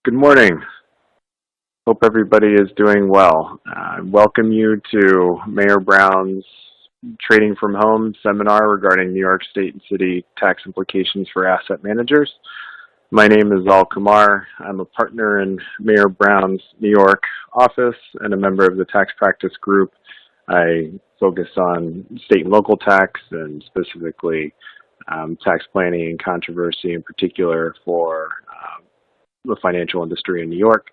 Good morning. Hope everybody is doing well. I welcome you to Mayor Brown's Trading from Home seminar regarding New York State and City tax implications for asset managers. My name is Al Kumar. I'm a partner in Mayor Brown's New York office and a member of the tax practice group. I focus on state and local tax and specifically tax planning and controversy in particular for the financial industry in New York.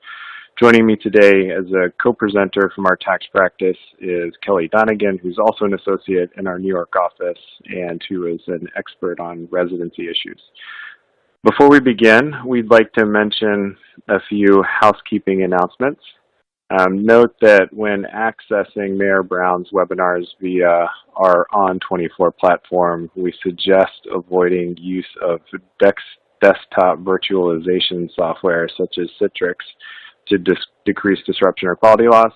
Joining me today as a co-presenter from our tax practice is Kelly Donegan, who's also an associate in our New York office and who is an expert on residency issues. Before we begin, we'd like to mention a few housekeeping announcements. Note that when accessing Mayor Brown's webinars via our On24 platform, we suggest avoiding use of desktop virtualization software such as Citrix to decrease disruption or quality loss.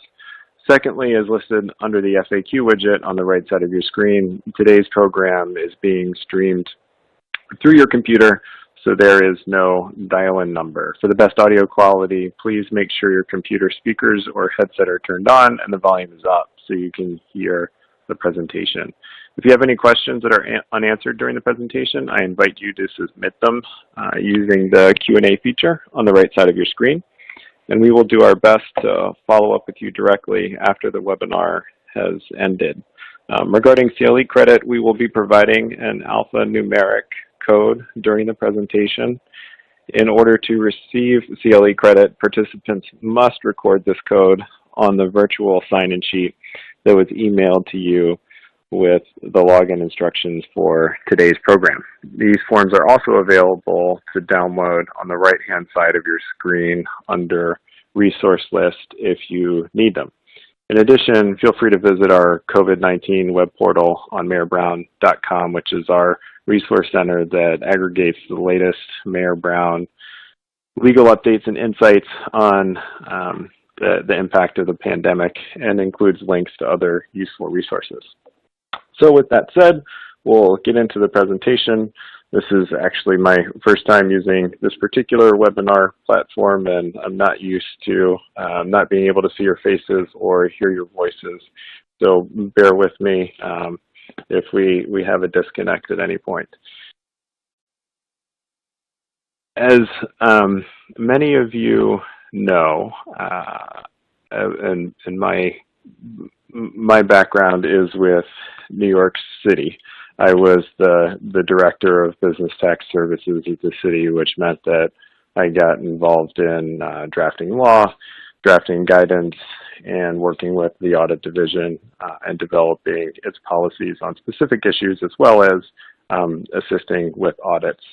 Secondly, as listed under the FAQ widget on the right side of your screen, today's program is being streamed through your computer, so there is no dial-in number. For the best audio quality, please make sure your computer speakers or headset are turned on and the volume is up so you can hear the presentation. If you have any questions that are unanswered during the presentation, I invite you to submit them using the Q&A feature on the right side of your screen. And we will do our best to follow up with you directly after the webinar has ended. Regarding CLE credit, we will be providing an alphanumeric code during the presentation. In order to receive CLE credit, participants must record this code on the virtual sign-in sheet that was emailed to you with the login instructions for today's program. These forms are also available to download on the right-hand side of your screen under Resource List if you need them. In addition, feel free to visit our COVID-19 web portal on mayorbrown.com, which is our resource center that aggregates the latest Mayor Brown legal updates and insights on the impact of the pandemic and includes links to other useful resources. So with that said, we'll get into the presentation. This is actually my first time using this particular webinar platform, and I'm not used to not being able to see your faces or hear your voices. So bear with me if we have a disconnect at any point. As many of you know, and my background is with New York City. I was the director of business tax services at the city, which meant that I got involved in drafting law, drafting guidance, and working with the audit division and developing its policies on specific issues, as well as assisting with audits.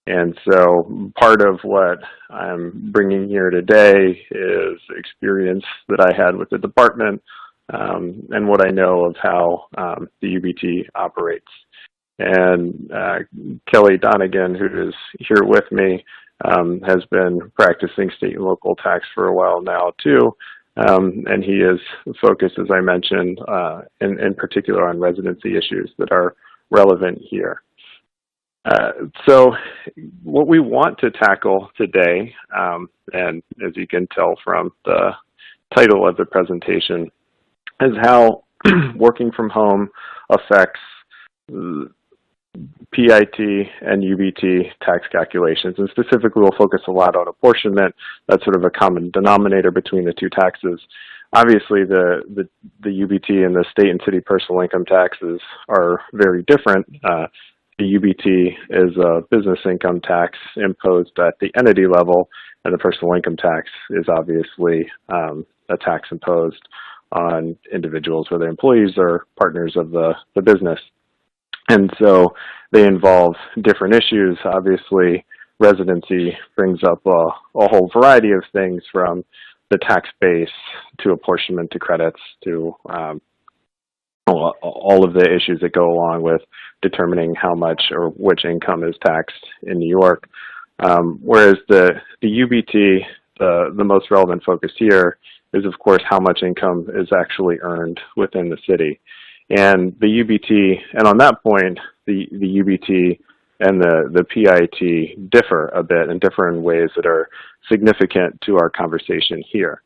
And so part of what I'm bringing here today is experience that I had with the department and what I know of how the UBT operates. And Kelly Donegan, who is here with me, has been practicing state and local tax for a while now too, and he is focused, as I mentioned, in particular on residency issues that are relevant here. So what we want to tackle today, and as you can tell from the title of the presentation, is how working from home affects PIT and UBT tax calculations. And specifically, we'll focus a lot on apportionment. That's sort of a common denominator between the two taxes. Obviously, the UBT and the state and city personal income taxes are very different. The UBT is a business income tax imposed at the entity level, and the personal income tax is obviously a tax imposed on individuals, whether employees or partners of the business. And so they involve different issues. Obviously, residency brings up a whole variety of things, from the tax base to apportionment to credits to all of the issues that go along with determining how much or which income is taxed in New York. Whereas the UBT, the most relevant focus here, is of course how much income is actually earned within the city. And the UBT, and on that point, the UBT and the PIT differ a bit and differ in ways that are significant to our conversation here.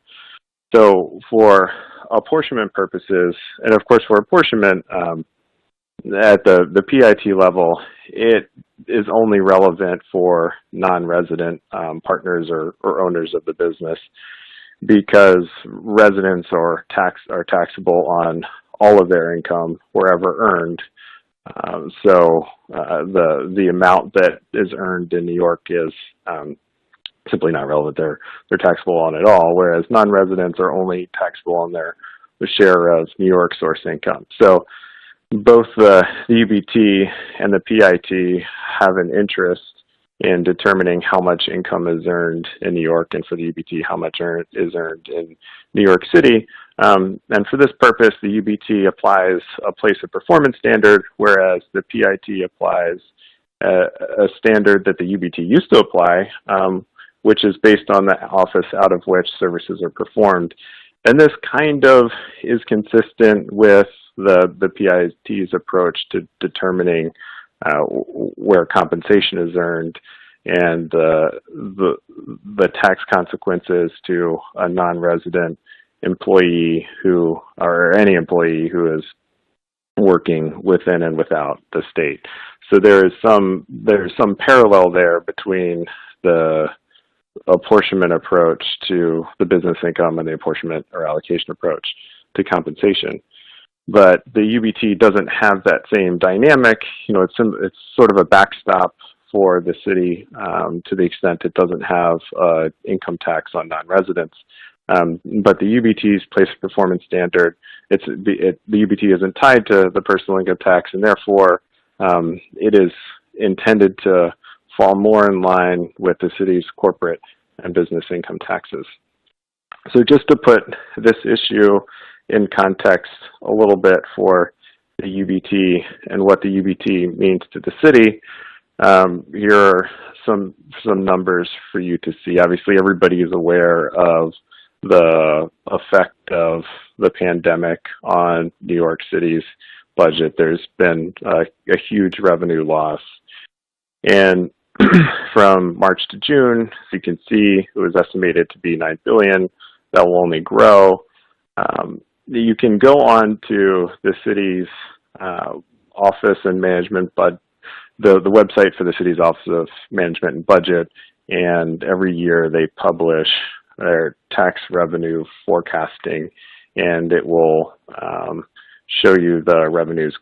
So for apportionment purposes, and of course for apportionment, at the PIT level, it is only relevant for non-resident partners or owners of the business, because residents are taxable on all of their income wherever earned. So the amount that is earned in New York is simply not relevant. They're taxable on it all, whereas non-residents are only taxable on their share of New York source income. So both the UBT and the PIT have an interest in determining how much income is earned in New York, and for the UBT, how much is earned in New York City. And for this purpose, the UBT applies a place of performance standard, whereas the PIT applies a standard that the UBT used to apply, which is based on the office out of which services are performed. And this kind of is consistent with the PIT's approach to determining where compensation is earned, and the tax consequences to a non-resident employee or any employee who is working within and without the state. So there's some parallel there between the apportionment approach to the business income and the apportionment or allocation approach to compensation. But the UBT doesn't have that same dynamic. It's sort of a backstop for the city to the extent it doesn't have income tax on non-residents. But the UBT's place of performance standard, the UBT isn't tied to the personal income tax, and therefore it is intended to fall more in line with the city's corporate and business income taxes. So just to put this issue in context a little bit for the UBT and what the UBT means to the city, here are some numbers for you to see. Obviously, everybody is aware of the effect of the pandemic on New York City's budget. There's been a huge revenue loss. And from March to June, as you can see, it was estimated to be $9 billion. That will only grow. You can go on to the city's office and management, but the website for the city's Office of Management and Budget, and every year they publish their tax revenue forecasting, and it will show you the revenues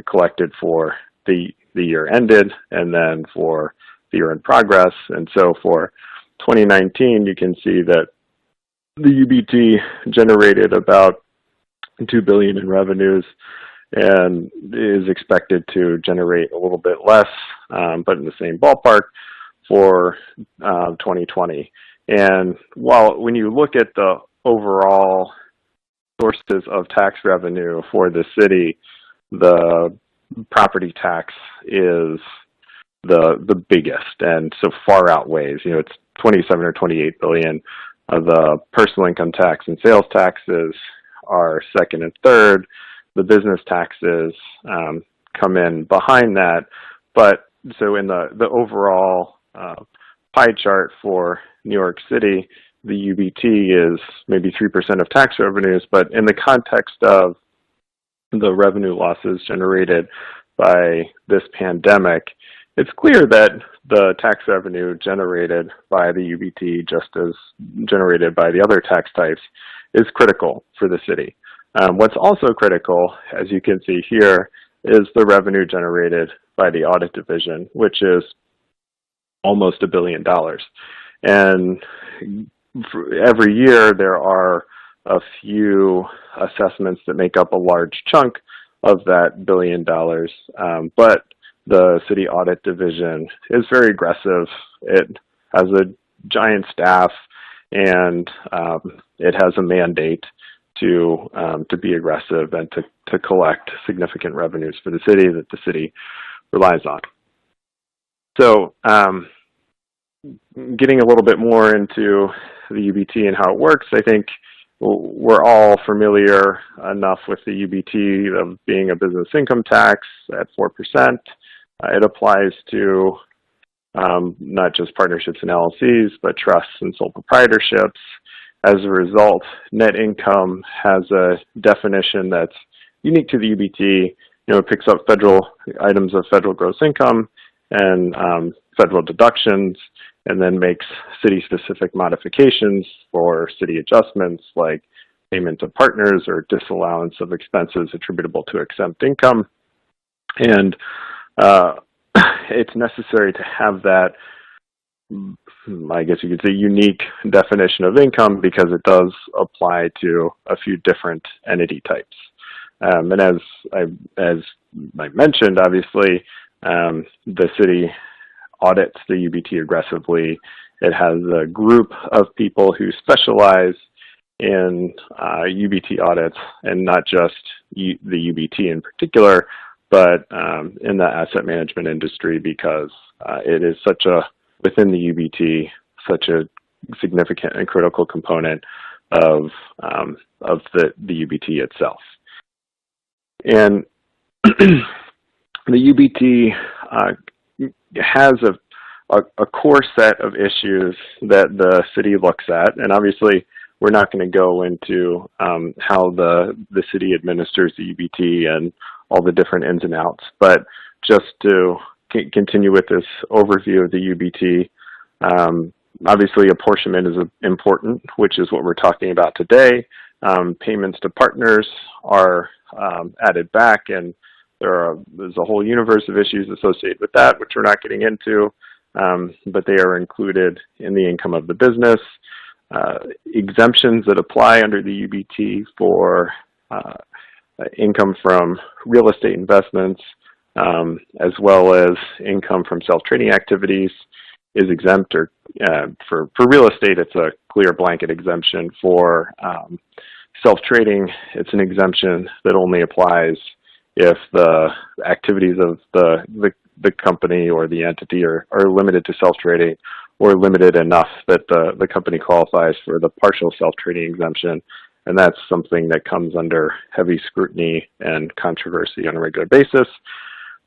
collected for the year ended, and then for the year in progress. And so for 2019, you can see that the UBT generated about $2 billion in revenues and is expected to generate a little bit less, but in the same ballpark for 2020. And when you look at the overall sources of tax revenue for the city, the property tax is the biggest, and so far outweighs. It's 27 or 28 billion. The personal income tax and sales taxes are second and third. The business taxes come in behind that. But so in the overall pie chart for New York City, the UBT is maybe 3% of tax revenues, but in the context of the revenue losses generated by this pandemic, it's clear that the tax revenue generated by the UBT, just as generated by the other tax types, is critical for the city. What's also critical, as you can see here, is the revenue generated by the audit division, which is almost $1 billion. And every year there are a few assessments that make up a large chunk of that $1 billion, but the city audit division is very aggressive. It has a giant staff, and it has a mandate to be aggressive and to collect significant revenues for the city that the city relies on. So getting a little bit more into the UBT and how it works, I think we're all familiar enough with the UBT of being a business income tax at 4%. It applies to not just partnerships and LLCs, but trusts and sole proprietorships. As a result, net income has a definition that's unique to the UBT. It picks up federal items of federal gross income and federal deductions, and then makes city-specific modifications for city adjustments like payment to partners or disallowance of expenses attributable to exempt income. And it's necessary to have that, I guess you could say, unique definition of income because it does apply to a few different entity types. And as I mentioned, obviously, the city audits the UBT aggressively. It has a group of people who specialize in UBT audits, and not just the UBT in particular, but in the asset management industry, because it is within the UBT, such a significant and critical component of the UBT itself. And the UBT has a core set of issues that the city looks at, and obviously we're not going to go into how the city administers the UBT and all the different ins and outs, but just to continue with this overview of the UBT, obviously apportionment is important, which is what we're talking about today. Payments to partners are added back, and there's a whole universe of issues associated with that, which we're not getting into, but they are included in the income of the business. Exemptions that apply under the UBT for income from real estate investments, as well as income from self-trading activities, is exempt. Or for real estate, it's a clear blanket exemption. For self-trading, it's an exemption that only applies if the activities of the company or the entity are limited to self-trading, or limited enough that the company qualifies for the partial self-trading exemption. And that's something that comes under heavy scrutiny and controversy on a regular basis.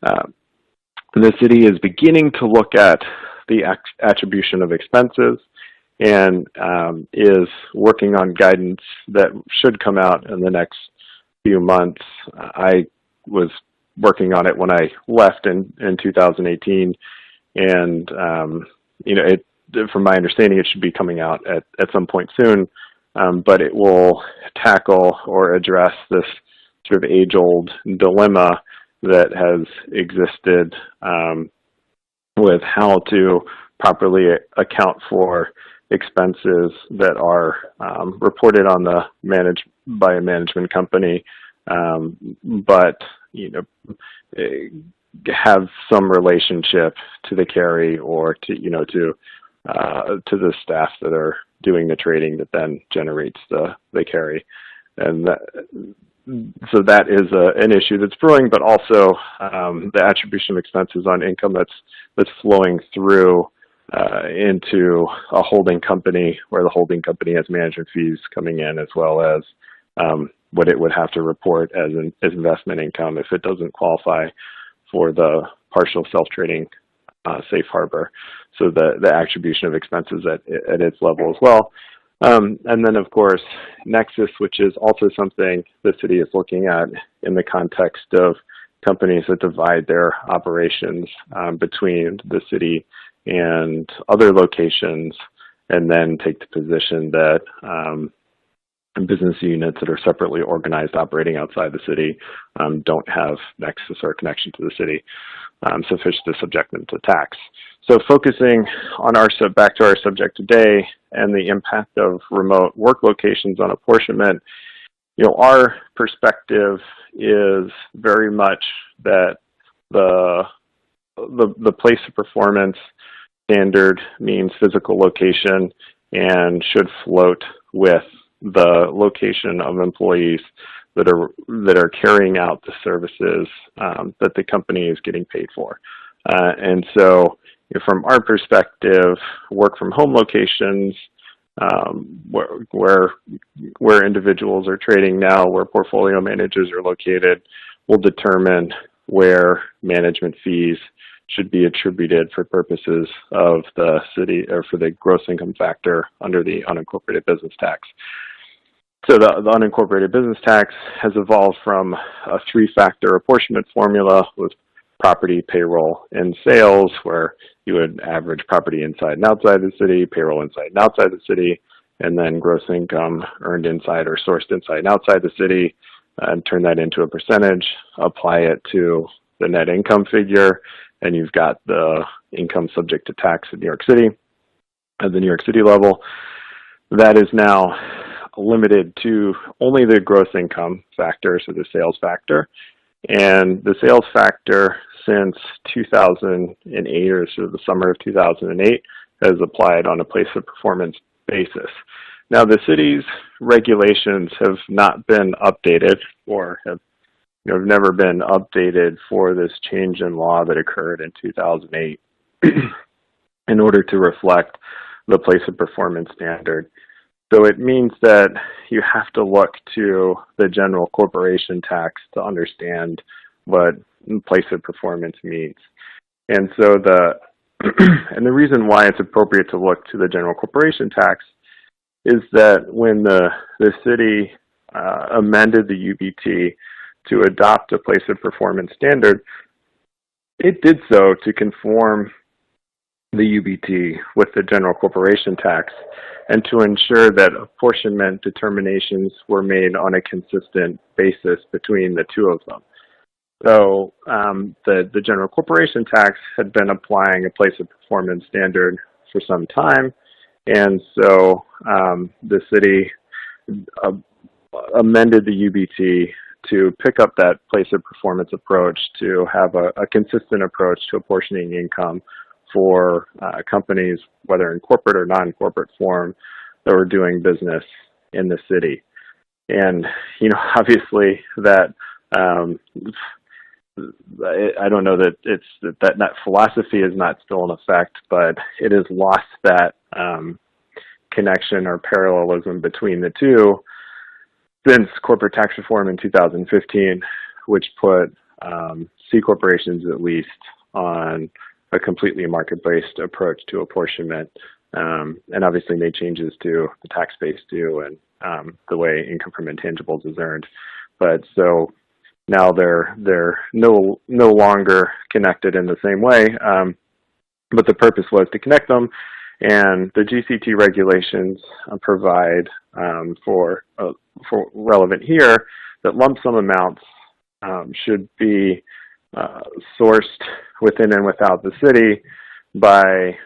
The city is beginning to look at the attribution of expenses, and is working on guidance that should come out in the next few months. I was working on it when I left in 2018, and from my understanding, it should be coming out at some point soon, but it will tackle or address this sort of age-old dilemma that has existed with how to properly account for expenses that are reported on by a management company, but have some relationship to the carry or to the staff that are doing the trading that then generates the carry. And so that is an issue that's brewing, but also the attribution of expenses on income that's flowing through into a holding company, where the holding company has management fees coming in, as well as what it would have to report as investment income if it doesn't qualify for the partial self-trading safe harbor. So the attribution of expenses at its level as well. And then, of course, Nexus, which is also something the city is looking at in the context of companies that divide their operations between the city and other locations, and then take the position that business units that are separately organized operating outside the city don't have nexus or connection to the city sufficient to subject them to tax. So focusing on back to our subject today and the impact of remote work locations on apportionment, our perspective is very much that the place of performance standard means physical location and should float with the location of employees that are carrying out the services that the company is getting paid for. And so from our perspective, work from home locations, where individuals are trading now, where portfolio managers are located, will determine where management fees should be attributed for purposes of the city, or for the gross income factor under the unincorporated business tax. So the unincorporated business tax has evolved from a three-factor apportionment formula with property, payroll, and sales, where you would average property inside and outside the city, payroll inside and outside the city, and then gross income earned inside or sourced inside and outside the city, and turn that into a percentage, apply it to the net income figure, and you've got the income subject to tax in New York City at the New York City level. That is now limited to only the gross income factor, so the sales factor. And the sales factor since 2008, or sort of the summer of 2008, has applied on a place of performance basis. Now, the city's regulations have not been updated, or have never been updated for this change in law that occurred in 2008 in order to reflect the place of performance standard. So it means that you have to look to the general corporation tax to understand what place of performance means. And so and the reason why it's appropriate to look to the general corporation tax is that when the city amended the UBT to adopt a place of performance standard, it did so to conform the UBT with the general corporation tax and to ensure that apportionment determinations were made on a consistent basis between the two of them. So the general corporation tax had been applying a place of performance standard for some time, and so the city amended the UBT to pick up that place of performance approach, to have a consistent approach to apportioning income for companies, whether in corporate or non-corporate form, that were doing business in the city. And, obviously that, I don't know that that philosophy is not still in effect, but it has lost that connection or parallelism between the two since corporate tax reform in 2015, which put C corporations at least on a completely market-based approach to apportionment, and obviously made changes to the tax base too, and the way income from intangibles is earned. But so now they're no longer connected in the same way, but the purpose was to connect them, and the GCT regulations provide for relevant here that lump sum amounts should be sourced within and without the city by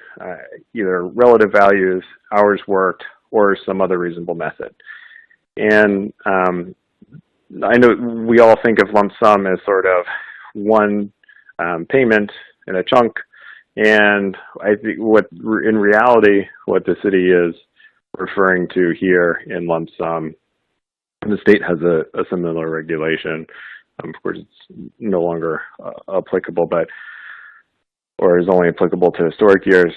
either relative values, hours worked, or some other reasonable method. And I know we all think of lump sum as sort of one payment in a chunk, and I think in reality, what the city is referring to here in lump sum, and the state has a similar regulation. Of course, it's no longer applicable, or is only applicable to historic years.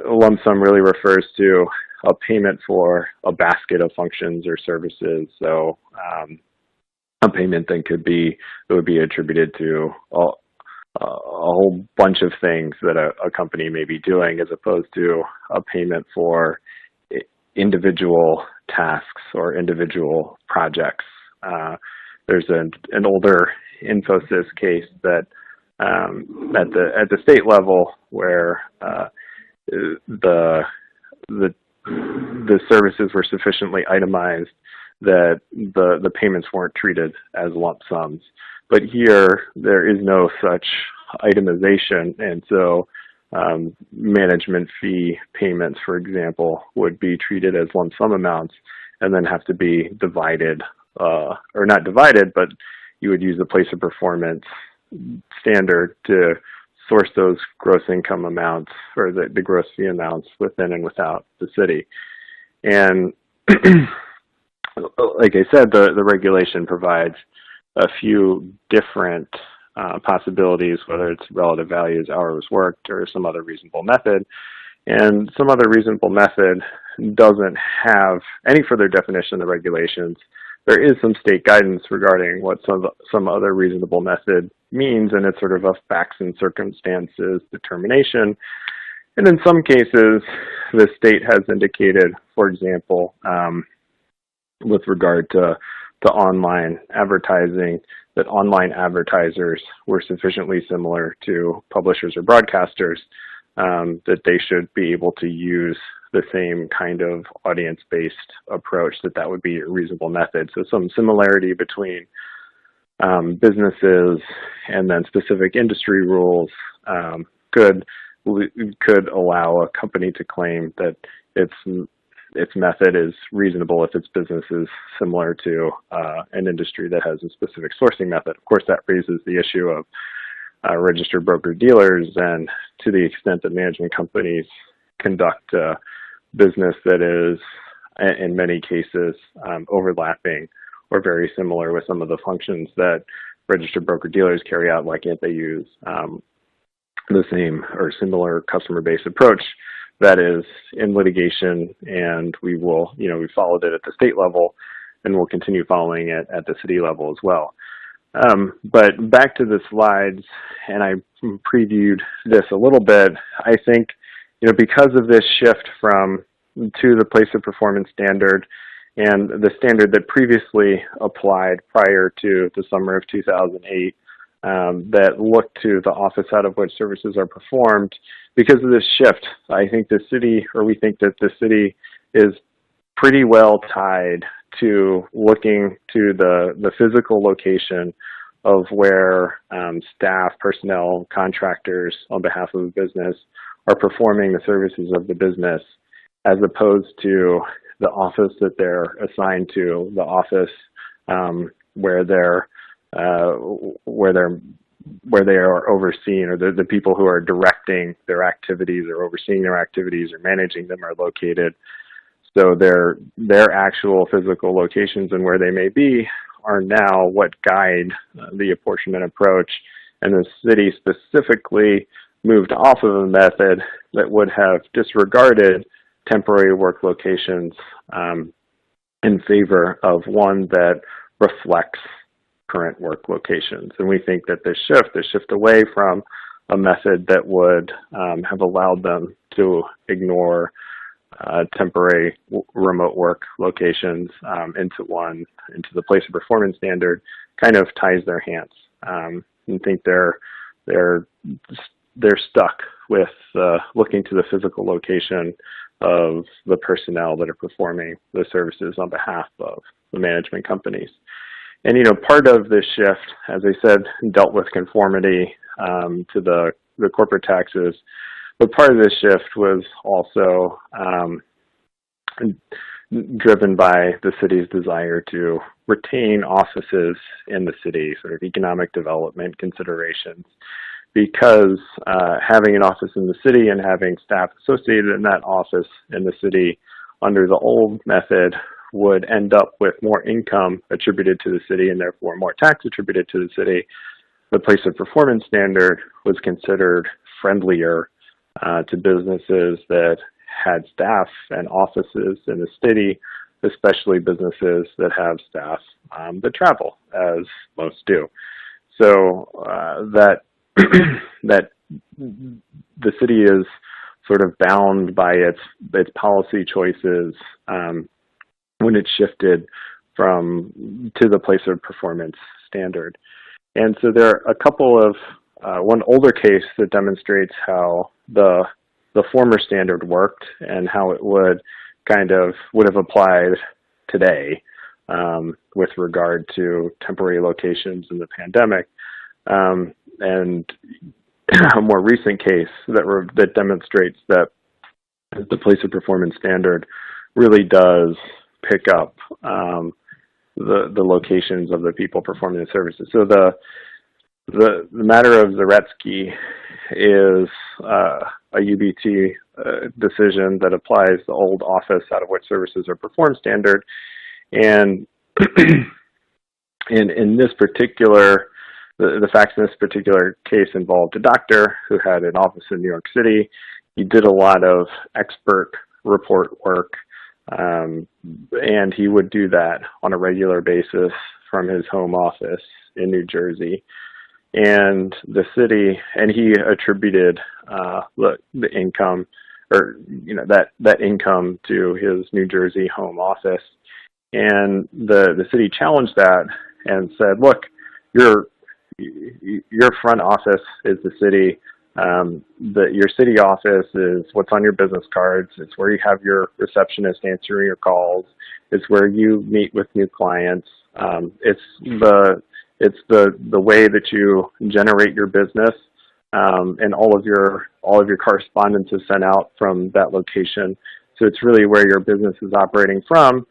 Lump sum really refers to a payment for a basket of functions or services. So a payment then would be attributed to a whole bunch of things that a company may be doing, as opposed to a payment for individual tasks or individual projects. There's an older Infosys case that at the state level where the services were sufficiently itemized that the payments weren't treated as lump sums. But here, there is no such itemization, and so management fee payments, for example, would be treated as lump sum amounts and then have to be divided, or not divided, but you would use the place of performance standard to source those gross income amounts, or the gross fee amounts within and without the city. And like I said, the regulation provides a few different possibilities, whether it's relative values, hours worked, or some other reasonable method. And some other reasonable method doesn't have any further definition in the regulations there is some state guidance regarding what some other reasonable method means, and it's sort of a facts and circumstances determination. And in some cases, the state has indicated, for example, with regard to online advertising, that online advertisers were sufficiently similar to publishers or broadcasters that they should be able to use the same kind of audience-based approach, that would be a reasonable method. So some similarity between businesses and then specific industry rules could allow a company to claim that its method is reasonable if its business is similar to an industry that has a specific sourcing method. Of course, that raises the issue of registered broker-dealers, and to the extent that management companies conduct business that is, in many cases, overlapping or very similar with some of the functions that registered broker-dealers carry out, why can't they use the same or similar customer-based approach that is in litigation? And we will, we followed it at the state level, and we'll continue following it at the city level as well. But back to the slides, and I previewed this a little bit. I think, because of this shift to the place of performance standard, and the standard that previously applied prior to the summer of 2008, that looked to the office out of which services are performed. Because of this shift, I think we think that the city is pretty well tied to looking to the physical location of where staff, personnel, contractors on behalf of a business are performing the services of the business, as opposed to the office that they're assigned to, the office where they are overseen, or the people who are directing their activities or overseeing their activities or managing them are located. So their actual physical locations and where they may be are now what guide the apportionment approach. And the city specifically moved off of a method that would have disregarded temporary work locations in favor of one that reflects current work locations. And we think that the shift away from a method that would have allowed them to ignore temporary remote work locations into the place of performance standard, kind of ties their hands. And think they're stuck with looking to the physical location of the personnel that are performing the services on behalf of the management companies. And, part of this shift, as I said, dealt with conformity to the corporate taxes, but part of this shift was also driven by the city's desire to retain offices in the city, sort of economic development considerations. Because having an office in the city and having staff associated in that office in the city under the old method would end up with more income attributed to the city and therefore more tax attributed to the city, the place of performance standard was considered friendlier to businesses that had staff and offices in the city, especially businesses that have staff that travel, as most do. So that the city is sort of bound by its policy choices when it shifted to the place of performance standard. And so there are a couple of, one older case that demonstrates how the former standard worked and how it would have applied today with regard to temporary locations in the pandemic. And a more recent case that demonstrates that the place of performance standard really does pick up the locations of the people performing the services. So the matter of Zaretsky is a UBT decision that applies the old office out of which services are performed standard. And in this particular, the facts in this particular case involved a doctor who had an office in New York City. He did a lot of expert report work and he would do that on a regular basis from his home office in New Jersey. And the city, and he attributed the income, or that income to his New Jersey home office. And the city challenged that and said, look, your front office is the city. Your city office is what's on your business cards. It's where you have your receptionist answering your calls. It's where you meet with new clients. It's the way that you generate your business, and all of your correspondence is sent out from that location. So it's really where your business is operating from.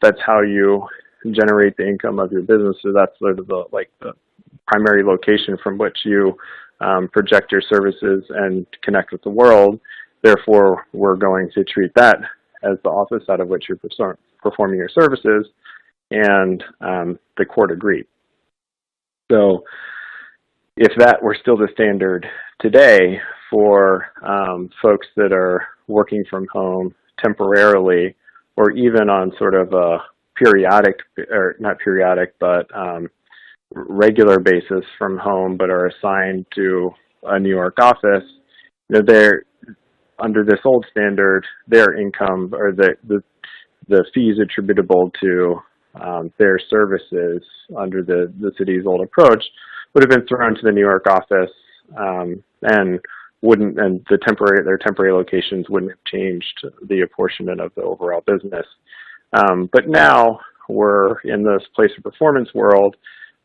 That's how you generate the income of your business. So that's sort of the primary location from which you project your services and connect with the world. Therefore, we're going to treat that as the office out of which you're performing your services, and the court agreed. So if that were still the standard today for folks that are working from home temporarily, or even on sort of a periodic, or not periodic, but regular basis from home, but are assigned to a New York office, they're, under this old standard, their income, or the fees attributable to their services under the city's old approach would have been thrown to the New York office, and their temporary locations wouldn't have changed the apportionment of the overall business. But now we're in this place of performance world,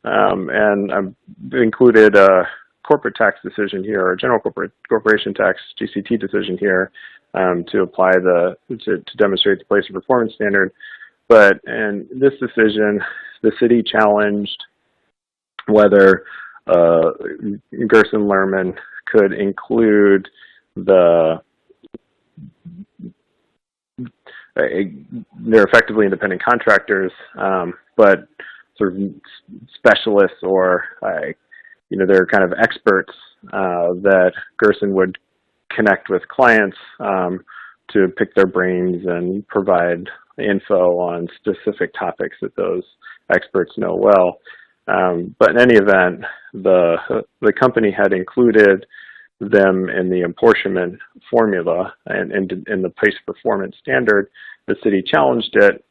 and I've included a corporate tax decision here, or general corporation tax GCT decision here, to apply to demonstrate the place of performance standard. But in this decision, the city challenged whether Gerson Lerman could include they're effectively independent contractors, but sort of specialists, or they're kind of experts that Gerson would connect with clients to pick their brains and provide info on specific topics that those experts know well. But in any event, the company had included them in the apportionment formula and in the place performance standard. The city challenged it,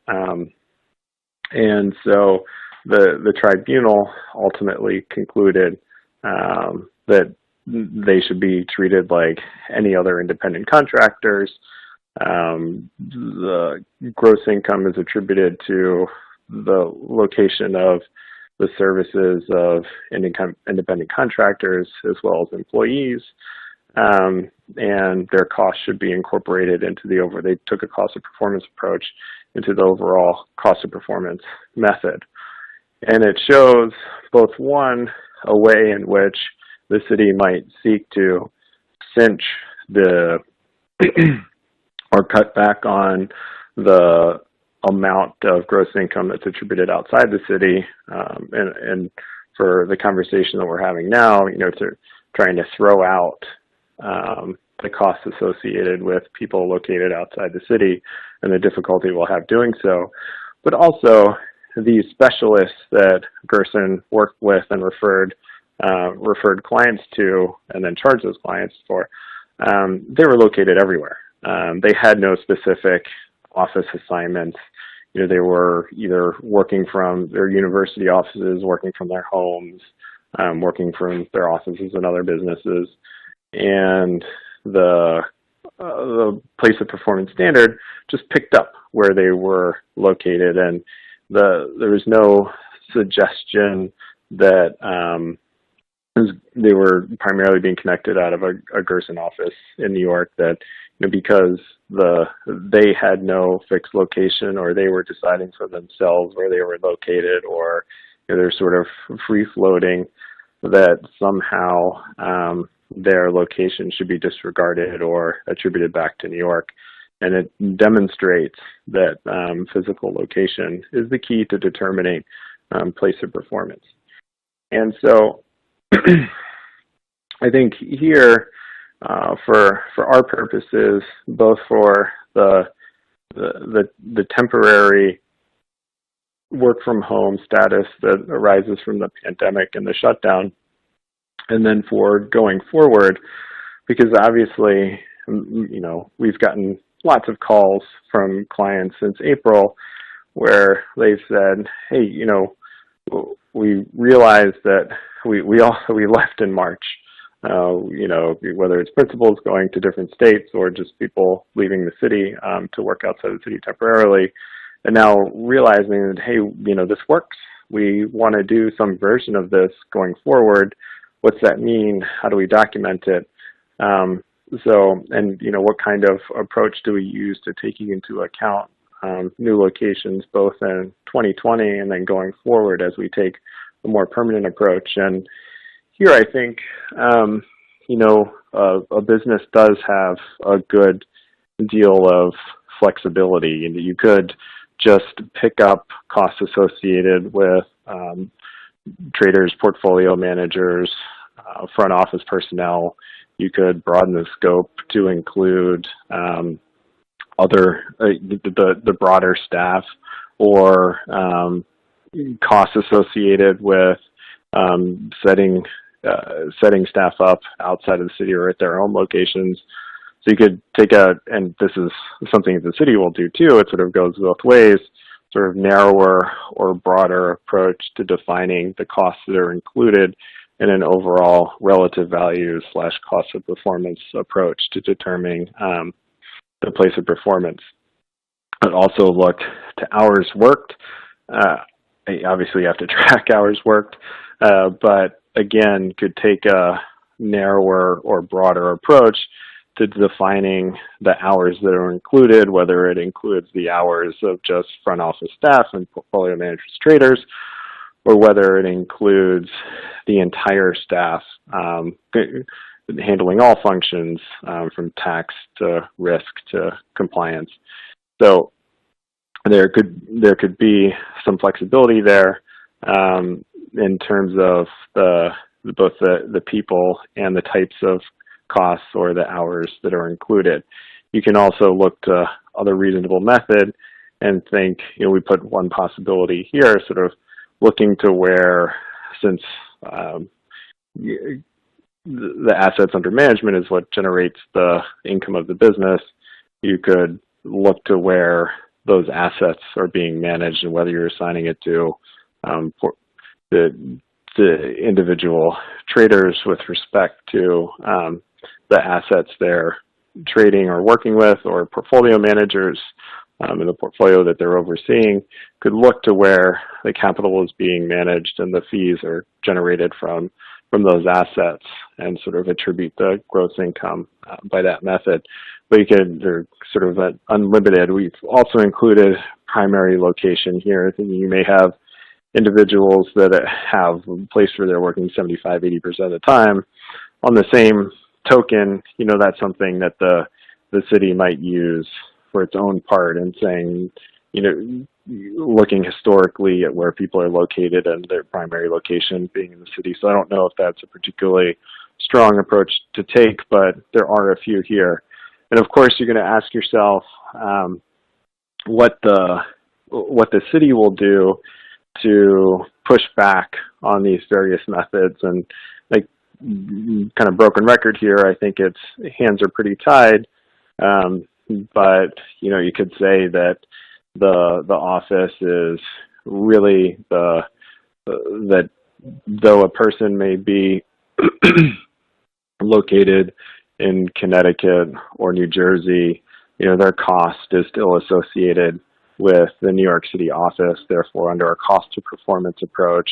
and so the tribunal ultimately concluded that they should be treated like any other independent contractors. The gross income is attributed to the location of the services of independent contractors as well as employees, and their costs should be incorporated into they took a cost of performance approach into the overall cost of performance method. And it shows both, one, a way in which the city might seek to cinch or cut back on the amount of gross income that's attributed outside the city, and for the conversation that we're having now, to trying to throw out the costs associated with people located outside the city and the difficulty we'll have doing so. But also, these specialists that Gerson worked with and referred clients to, and then charged those clients for, they were located everywhere. They had no specific office assignments. They were either working from their university offices, working from their homes, working from their offices and other businesses. And the place of performance standard just picked up where they were located, and there was no suggestion that they were primarily being connected out of a Gerson office in New York, that because they had no fixed location, or they were deciding for themselves where they were located, or they're sort of free floating, that somehow their location should be disregarded or attributed back to New York. And it demonstrates that physical location is the key to determining place of performance. And so I think here, for our purposes, both for the the temporary work from home status that arises from the pandemic and the shutdown, and then for going forward, because obviously, we've gotten lots of calls from clients since April where they've said, hey, we realized that we left in March. Whether it's principals going to different states or just people leaving the city to work outside the city temporarily, and now realizing that, hey, this works. We want to do some version of this going forward. What's that mean? How do we document it? What kind of approach do we use to taking into account new locations both in 2020 and then going forward as we take a more permanent approach? And here I think, a business does have a good deal of flexibility, and you could just pick up costs associated with traders, portfolio managers, front office personnel. You could broaden the scope to include the broader staff, or costs associated with setting staff up outside of the city or at their own locations. So you could take and this is something that the city will do too, it sort of goes both ways, sort of narrower or broader approach to defining the costs that are included in an overall relative value / cost of performance approach to determining the place of performance. I'd also look to hours worked. Obviously you have to track hours worked, but again, could take a narrower or broader approach to defining the hours that are included, whether it includes the hours of just front office staff and portfolio managers, traders, or whether it includes the entire staff handling all functions from tax to risk to compliance. So there could be some flexibility there in terms of both the people and the types of costs or the hours that are included. You can also look to other reasonable method and think, we put one possibility here, sort of looking to where, since the assets under management is what generates the income of the business, you could look to where those assets are being managed and whether you're assigning it to the individual traders with respect to the assets they're trading or working with, or portfolio managers in the portfolio that they're overseeing, could look to where the capital is being managed and the fees are generated from those assets and sort of attribute the gross income by that method. But they're sort of unlimited. We've also included primary location here. You may have individuals that have a place where they're working 75, 80% of the time. On the same token, that's something that the city might use for its own part, and saying, looking historically at where people are located and their primary location being in the city. So I don't know if that's a particularly strong approach to take, but there are a few here. And of course, you're going to ask yourself what the city will do to push back on these various methods. And like, kind of broken record here, I think its hands are pretty tied. But you could say that the office is really that though a person may be located in Connecticut or New Jersey, their cost is still associated with the New York City office. Therefore, under a cost to performance approach,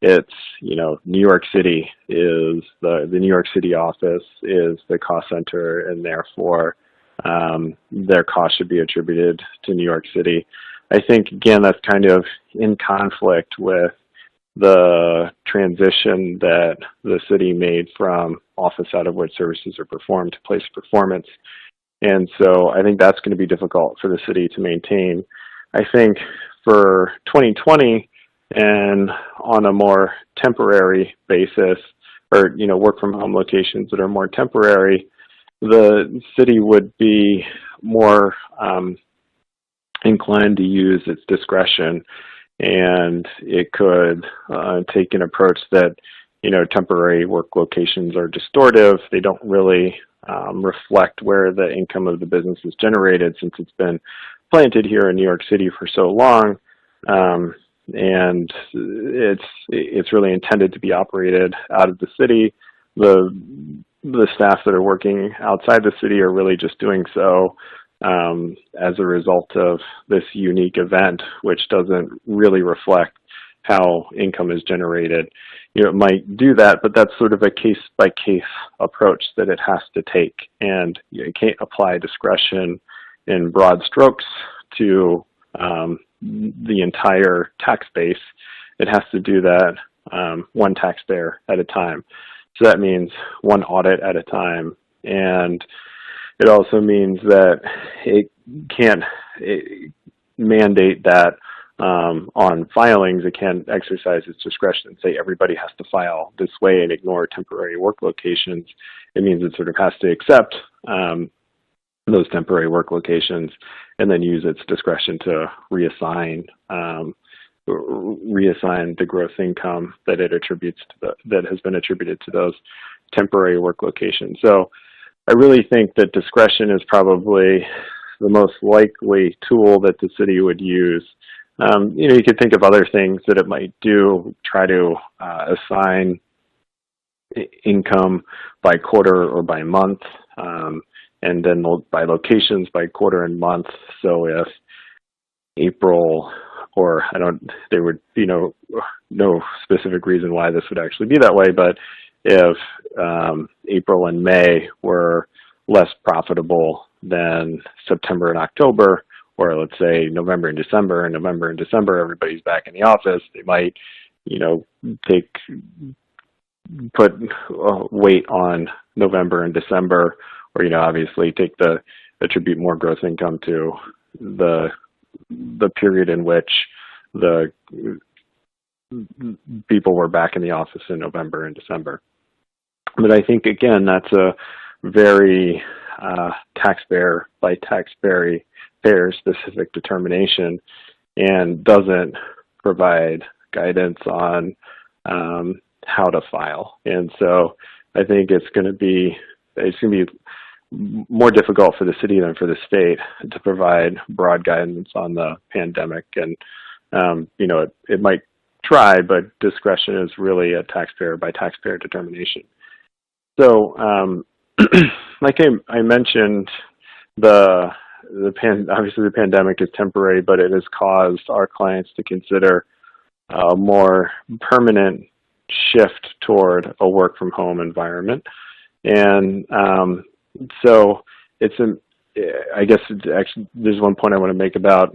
it's, New York City is the New York City office is the cost center, and therefore their cost should be attributed to New York City. I think, again, that's kind of in conflict with the transition that the city made from office out of which services are performed to place performance. And so I think that's going to be difficult for the city to maintain. I think for 2020 and on a more temporary basis, or, work from home locations that are more temporary, the city would be more inclined to use its discretion, and it could take an approach that, temporary work locations are distortive. They don't really reflect where the income of the business is generated, since it's been planted here in New York City for so long. And it's really intended to be operated out of the city. The staff that are working outside the city are really just doing so as a result of this unique event, which doesn't really reflect how income is generated. It might do that, but that's sort of a case-by-case approach that it has to take, and you can't apply discretion in broad strokes to the entire tax base. It has to do that one taxpayer at a time. So that means one audit at a time, and it also means that it can't mandate that on filings. It can't exercise its discretion and say everybody has to file this way and ignore temporary work locations. It means it sort of has to accept those temporary work locations and then use its discretion to reassign the gross income that it attributes to that has been attributed to those temporary work locations. So I really think that discretion is probably the most likely tool that the city would use. You could think of other things that it might do, try to assign income by quarter or by month, and then by locations by quarter and month. So if April, or there would be no specific reason why this would actually be that way, but if April and May were less profitable than September and October, or let's say November and December, everybody's back in the office, they might, put weight on November and December, or, obviously attribute more gross income to the period in which the people were back in the office in November and December. But I think, again, that's a very taxpayer by taxpayer specific determination, and doesn't provide guidance on how to file. And so I think it's going to be more difficult for the city than for the state to provide broad guidance on the pandemic. And it might try, but discretion is really a taxpayer by taxpayer determination. So like I mentioned, obviously the pandemic is temporary, but it has caused our clients to consider a more permanent shift toward a work from home environment. And so I guess there's one point I want to make about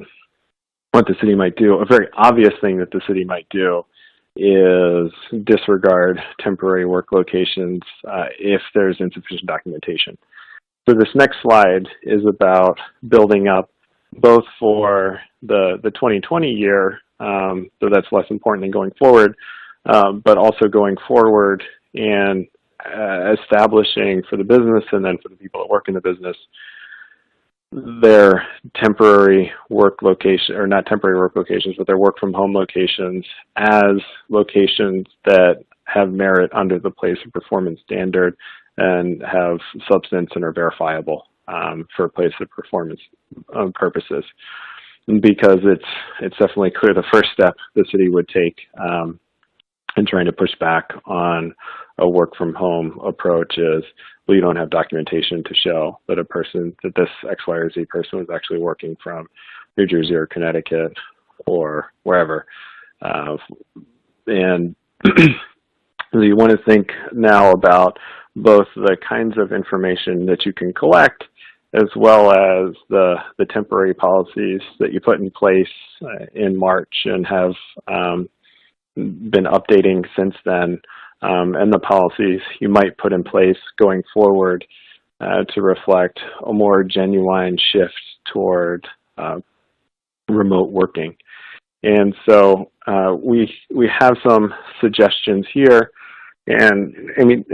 what the city might do. A very obvious thing that the city might do is disregard temporary work locations if there's insufficient documentation. So this next slide is about building up both for the 2020 year, so that's less important than going forward, but also going forward and establishing for the business, and then for the people that work in the business, their temporary work location, or not temporary work locations, but their work from home locations as locations that have merit under the place of performance standard and have substance and are verifiable for place of performance purposes. Because it's definitely clear the first step the city would take in trying to push back on a work from home approach is, well, you don't have documentation to show that this X, Y, or Z person was actually working from New Jersey or Connecticut or wherever. And you want to think now about both the kinds of information that you can collect, as well as the temporary policies that you put in place in March and have been updating since then, and the policies you might put in place going forward to reflect a more genuine shift toward remote working. And so we have some suggestions here, and I mean,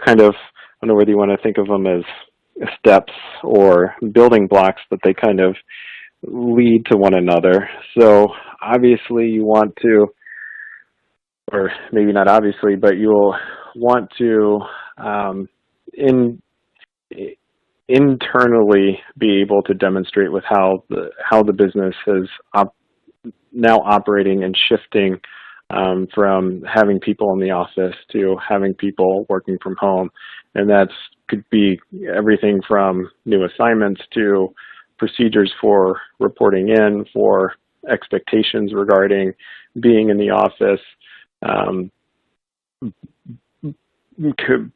I don't know whether you want to think of them as steps or building blocks, but they kind of lead to one another. So obviously you want to, or maybe not obviously, but you'll want to internally be able to demonstrate with how the business is now operating and shifting from having people in the office to having people working from home. And that's could be everything from new assignments to procedures for reporting in, for expectations regarding being in the office,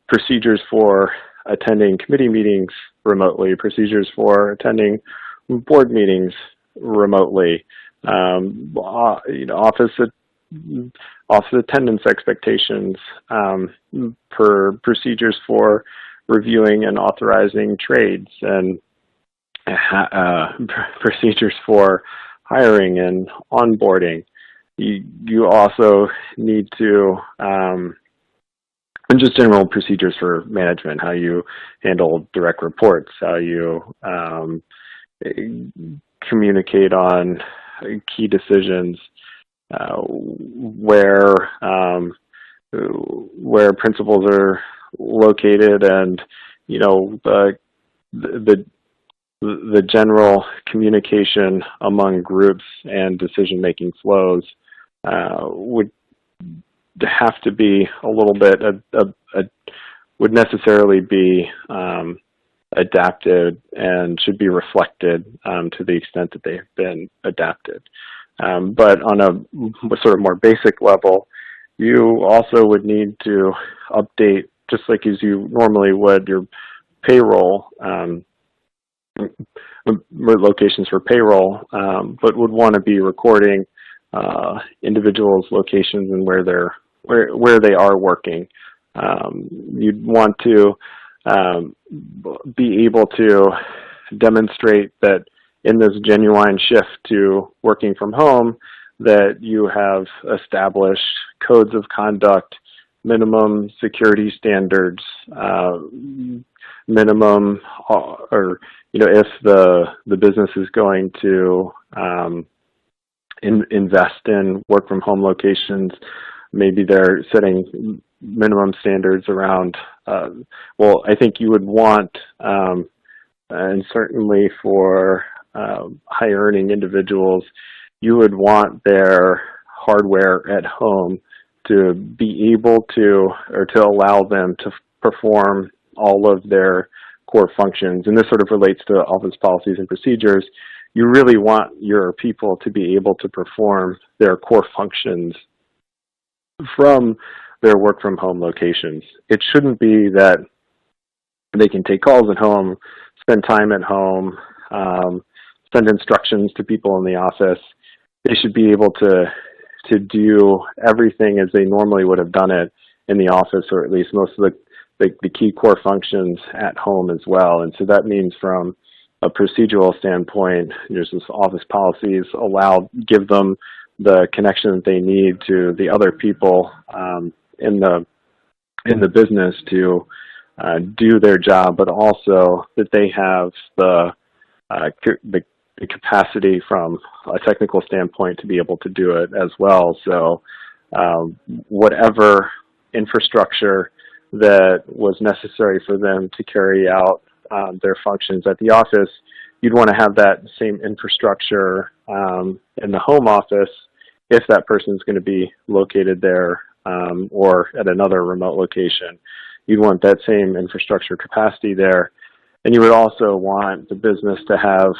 procedures for attending committee meetings remotely, procedures for attending board meetings remotely, office attendance expectations, procedures for reviewing and authorizing trades, and procedures for hiring and onboarding. You also need to, and just general procedures for management, how you handle direct reports, how you communicate on key decisions, where principals are located, and the general communication among groups and decision-making flows would have to be a little bit would necessarily be adapted and should be reflected to the extent that they have been adapted. But on a sort of more basic level, you also would need to update, just like as you normally would, your payroll, locations for payroll, but would want to be recording individuals' locations and where they are working. You'd want to be able to demonstrate that in this genuine shift to working from home, that you have established codes of conduct, minimum security standards, minimum, or if the business is going to invest in work from home locations, maybe they're setting minimum standards around, well, I think you would want, and certainly for high earning individuals, you would want their hardware at home to be able to, or to allow them to perform all of their core functions. And this sort of relates to office policies and procedures. You really want your people to be able to perform their core functions from their work from home locations. It shouldn't be that they can take calls at home, spend time at home, send instructions to people in the office. They should be able to do everything as they normally would have done it in the office, or at least most of the key core functions at home as well. And so that means from a procedural standpoint, there's this office policies give them the connection that they need to the other people in the business to do their job, but also that they have the capacity from a technical standpoint to be able to do it as well. So whatever infrastructure that was necessary for them to carry out their functions at the office, you'd want to have that same infrastructure in the home office if that person's going to be located there or at another remote location. You'd want that same infrastructure capacity there. And you would also want the business to have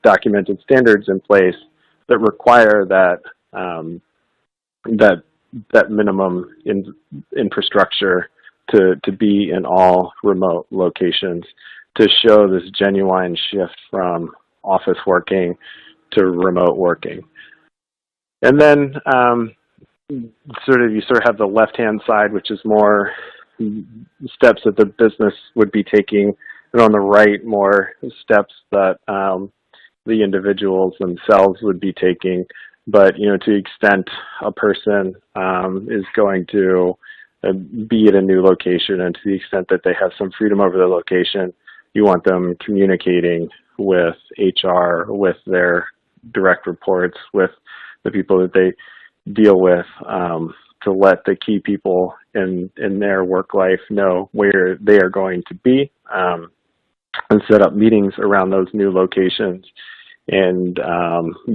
documented standards in place that require that that minimum infrastructure to be in all remote locations, to show this genuine shift from office working to remote working. And then you sort of have the left-hand side, which is more steps that the business would be taking, and on the right, more steps that the individuals themselves would be taking. But to the extent a person is going to be at a new location, and to the extent that they have some freedom over the location, you want them communicating with HR, with their direct reports, with the people that they deal with, to let the key people in their work life know where they are going to be, and set up meetings around those new locations, and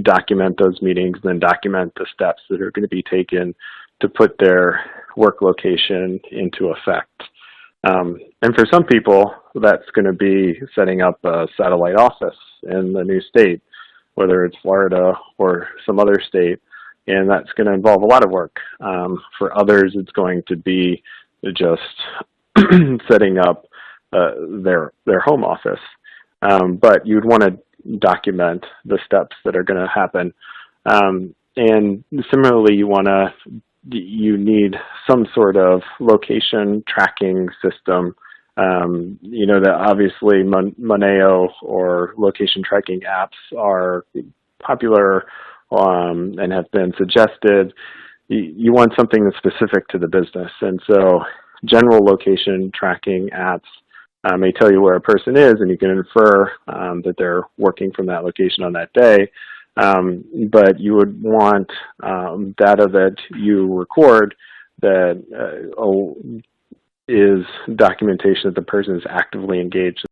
document those meetings, then document the steps that are going to be taken to put their work location into effect. And for some people, that's going to be setting up a satellite office in the new state, whether it's Florida or some other state, and that's going to involve a lot of work. For others, it's going to be just setting up their home office. But you'd want to document the steps that are going to happen. And similarly, you need some sort of location tracking system. That obviously Moneo or location tracking apps are popular and have been suggested. You want something that's specific to the business. And so general location tracking apps may tell you where a person is, and you can infer that they're working from that location on that day. But you would want data that you record that is documentation that the person is actively engaged,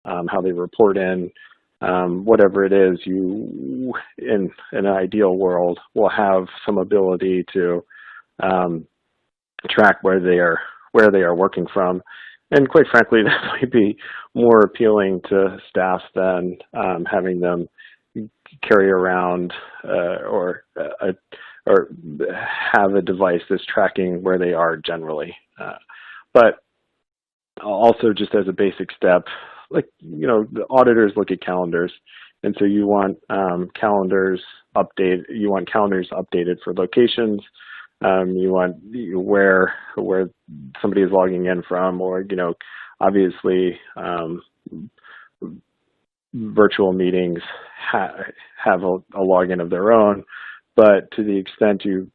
how they report in, whatever it is. You, in an ideal world, will have some ability to track where they are working from. And quite frankly, that might be more appealing to staff than having them carry around or have a device that's tracking where they are generally. But also, just as a basic step, the auditors look at calendars, and so you want calendars updated for locations. You want where somebody is logging in from, or obviously virtual meetings have a login of their own, but to the extent you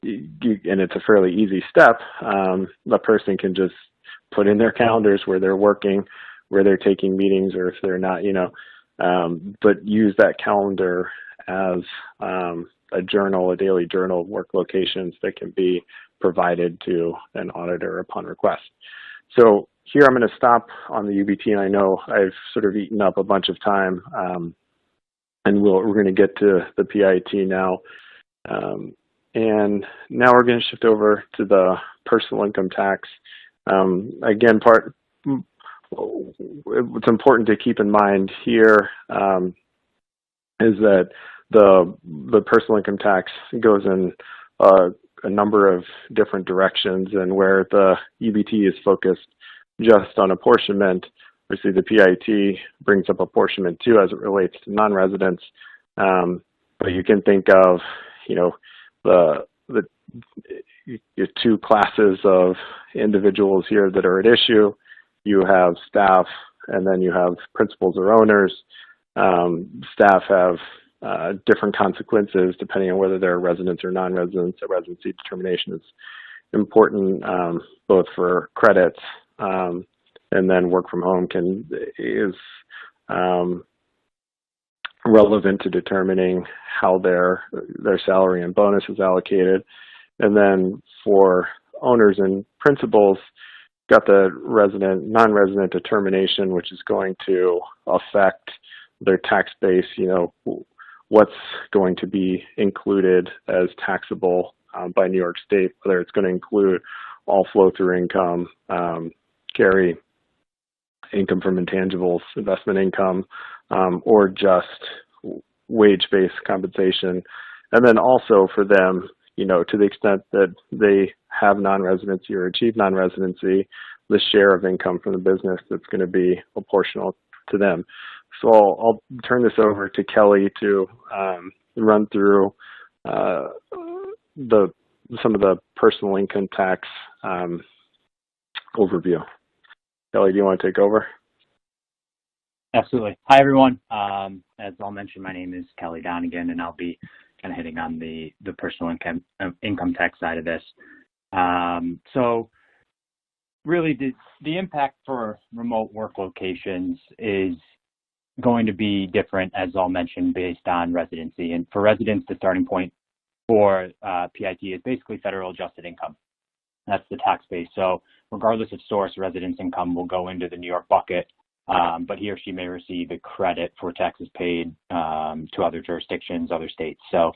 and it's a fairly easy step, the person can just put in their calendars where they're working, where they're taking meetings, or if they're not, but use that calendar as a journal, a daily journal of work locations that can be provided to an auditor upon request. So here I'm going to stop on the UBT, and I know I've sort of eaten up a bunch of time, and we're going to get to the PIT now. And now we're going to shift over to the personal income tax. Again, what's important to keep in mind here is that the personal income tax goes in a number of different directions, and where the UBT is focused just on apportionment, obviously the PIT brings up apportionment too as it relates to non-residents. But you can think of, the two classes of individuals here that are at issue. You have staff, and then you have principals or owners. Staff have different consequences depending on whether they're residents or non-residents. A residency determination is important both for credits, and then work from home is relevant to determining how their salary and bonus is allocated. And then for owners and principals, got the non-resident determination, which is going to affect their tax base, what's going to be included as taxable by New York State, whether it's going to include all flow-through income, carry income from intangibles, investment income, or just wage-based compensation. And then also for them, to the extent that they have non-residency or achieve non-residency, the share of income from the business that's going to be proportional to them. So I'll turn this over to Kelly to run through some of the personal income tax overview. Kelly, do you want to take over? Absolutely. Hi, everyone. As I'll mention, my name is Kelly Donegan, and I'll be kind of hitting on the personal income tax side of this. So really the impact for remote work locations is going to be different, as I'll mention, based on residency. And for residents, the starting point for PIT is basically federal adjusted income. That's the tax base. So regardless of source, residence income will go into the New York bucket, but he or she may receive a credit for taxes paid to other jurisdictions, other states. So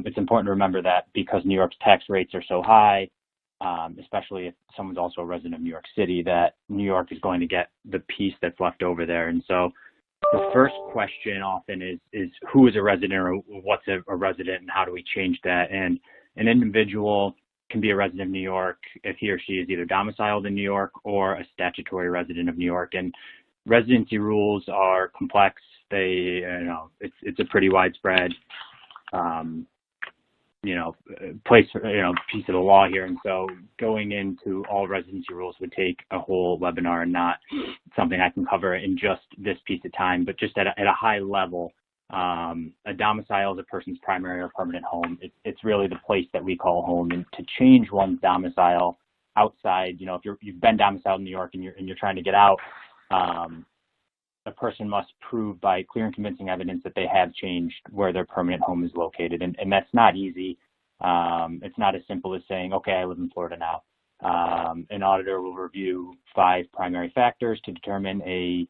it's important to remember that because New York's tax rates are so high, especially if someone's also a resident of New York City, that New York is going to get the piece that's left over there. And so the first question often is who is a resident, or what's a resident, and how do we change that? And an individual can be a resident of New York if he or she is either domiciled in New York or a statutory resident of New York. And residency rules are complex. It's a pretty widespread, piece of the law here. And so going into all residency rules would take a whole webinar and not something I can cover in just this piece of time. But just at a high level, a domicile is a person's primary or permanent home. It's really the place that we call home. And to change one's domicile outside, if you've been domiciled in New York and you're trying to get out, a person must prove by clear and convincing evidence that they have changed where their permanent home is located. And that's not easy. It's not as simple as saying, okay, I live in Florida now. An auditor will review 5 primary factors to determine a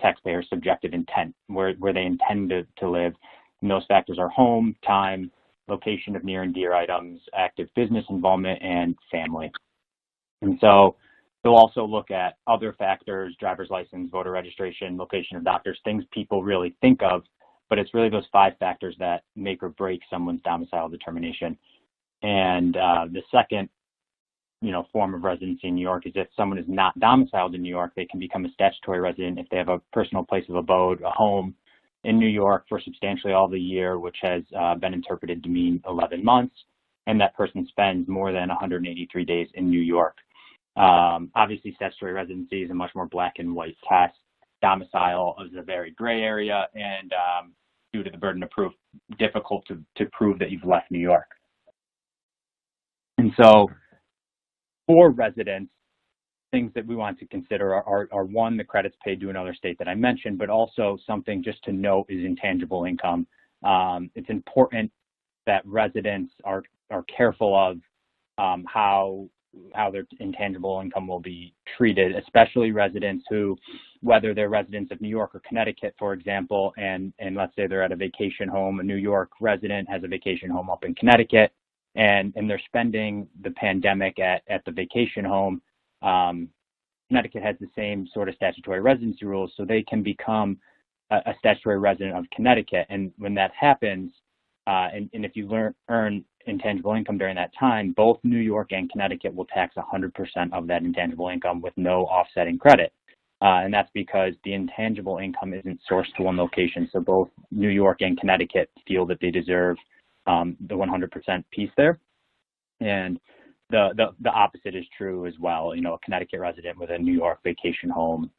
taxpayer's subjective intent, where they intend to live. And those factors are home, time, location of near and dear items, active business involvement, and family. And so they'll also look at other factors: driver's license, voter registration, location of doctors, things people really think of, but it's really those 5 factors that make or break someone's domicile determination. And the second form of residency in New York is if someone is not domiciled in New York, they can become a statutory resident if they have a personal place of abode, a home in New York for substantially all the year, which has been interpreted to mean 11 months, and that person spends more than 183 days in New York. Obviously, statutory residency is a much more black and white test. Domicile is a very gray area, and due to the burden of proof, difficult to prove that you've left New York. And so for residents, things that we want to consider are one, the credits paid to another state that I mentioned, but also something just to note is intangible income. It's important that residents are careful of how their intangible income will be treated, especially residents who, whether they're residents of New York or Connecticut, for example, and let's say they're at a vacation home, a New York resident has a vacation home up in Connecticut, and they're spending the pandemic at the vacation home. Connecticut has the same sort of statutory residency rules, so they can become a statutory resident of Connecticut. And when that happens, and if you earn intangible income during that time, both New York and Connecticut will tax 100% of that intangible income with no offsetting credit. And that's because the intangible income isn't sourced to one location. So both New York and Connecticut feel that they deserve the 100% piece there. And the opposite is true as well. A Connecticut resident with a New York vacation home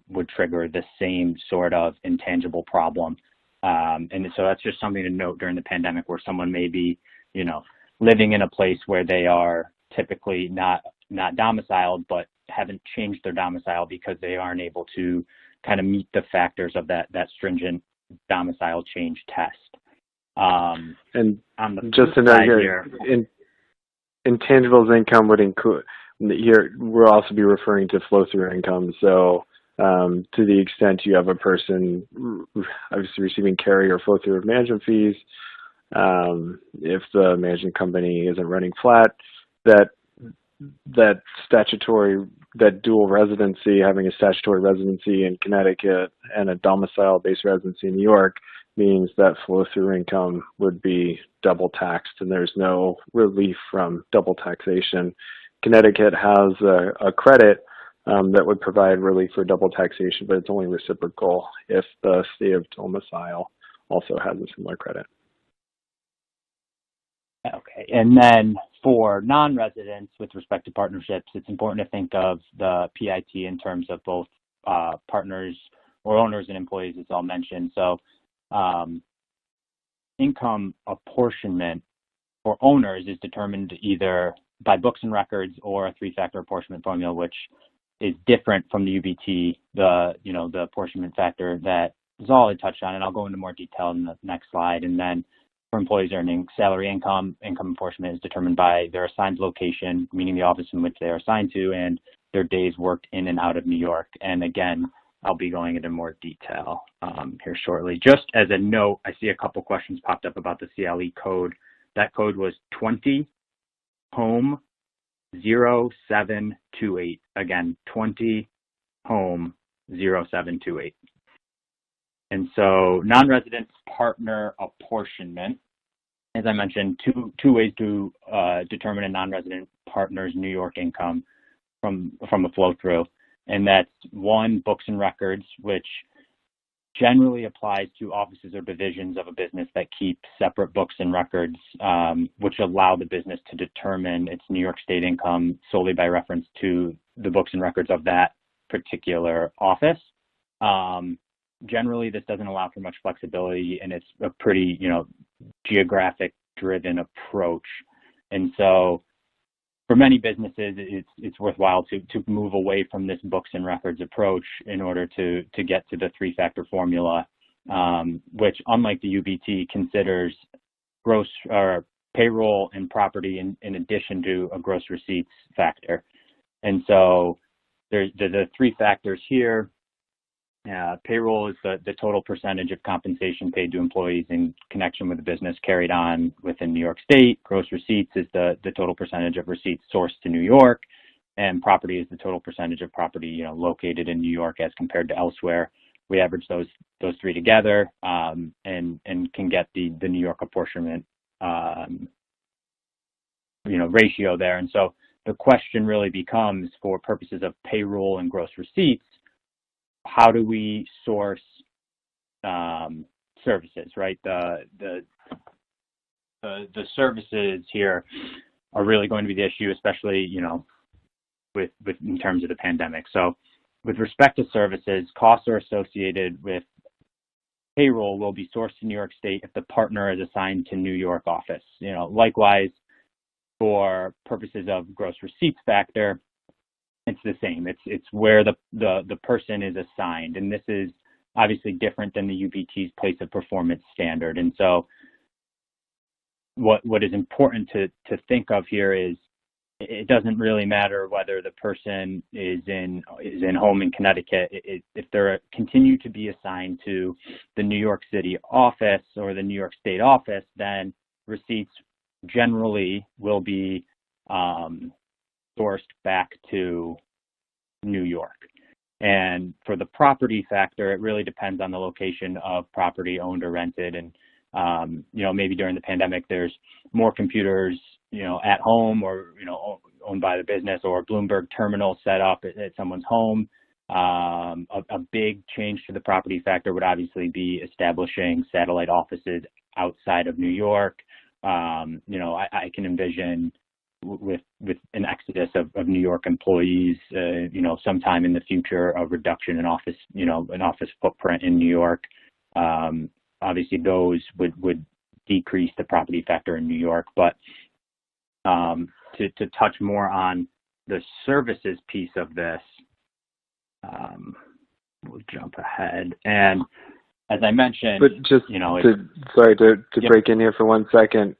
would trigger the same sort of intangible problem. And so that's just something to note during the pandemic, where someone may be, living in a place where they are typically not domiciled, but haven't changed their domicile because they aren't able to kind of meet the factors of that stringent domicile change test. And on the just to note here, intangibles income would include, here we'll also be referring to flow-through income. So to the extent you have a person obviously receiving carry or flow-through of management fees, if the management company isn't running flat, that dual residency, having a statutory residency in Connecticut and a domicile-based residency in New York, means that flow-through income would be double taxed, and there's no relief from double taxation. Connecticut has a credit that would provide relief for double taxation, but it's only reciprocal if the state of domicile also has a similar credit. Okay, and then for non-residents with respect to partnerships, it's important to think of the PIT in terms of both partners or owners and employees, as I'll mention. So income apportionment for owners is determined either by books and records or a three-factor apportionment formula, which is different from the UBT, the apportionment factor that Zal had touched on, and I'll go into more detail in the next slide. And then for employees earning salary income apportionment is determined by their assigned location, meaning the office in which they are assigned to, and their days worked in and out of New York. And again, I'll be going into more detail here shortly. Just as a note, I see a couple questions popped up about the CLE code. That code was 20 home 0728. Again, 20 home 0728. And so non-resident partner apportionment, as I mentioned, two ways to determine a non-resident partner's New York income from a flow through. And that's one, books and records, which generally applies to offices or divisions of a business that keep separate books and records, which allow the business to determine its New York State income solely by reference to the books and records of that particular office. Generally, this doesn't allow for much flexibility, and it's a pretty, geographic-driven approach. And so for many businesses, it's worthwhile to move away from this books and records approach in order to get to the three-factor formula, which, unlike the UBT, considers gross or payroll and property in addition to a gross receipts factor. And so there's the three factors here. Payroll is the total percentage of compensation paid to employees in connection with the business carried on within New York State. Gross receipts is the total percentage of receipts sourced to New York, and property is the total percentage of property located in New York as compared to elsewhere. We average those three together and can get the New York apportionment ratio there. And so the question really becomes, for purposes of payroll and gross receipts, how do we source services, right? The services here are really going to be the issue, especially, with in terms of the pandemic. So with respect to services, costs are associated with payroll will be sourced to New York State if the partner is assigned to New York office. Likewise, for purposes of gross receipts factor, it's the same. It's where the person is assigned, and this is obviously different than the UBT's place of performance standard. And so, what is important to think of here is it doesn't really matter whether the person is in home in Connecticut. If they're continue to be assigned to the New York City office or the New York State office, then receipts generally will be sourced back to New York. And for the property factor, it really depends on the location of property owned or rented. And, maybe during the pandemic, there's more computers, at home or, owned by the business, or Bloomberg terminal set up at someone's home. A big change to the property factor would obviously be establishing satellite offices outside of New York. I can envision with an exodus of New York employees, sometime in the future, a reduction in office, an office footprint in New York. Obviously, those would decrease the property factor in New York. But to touch more on the services piece of this, we'll jump ahead. And as I mentioned, but just to break in here for 1 second.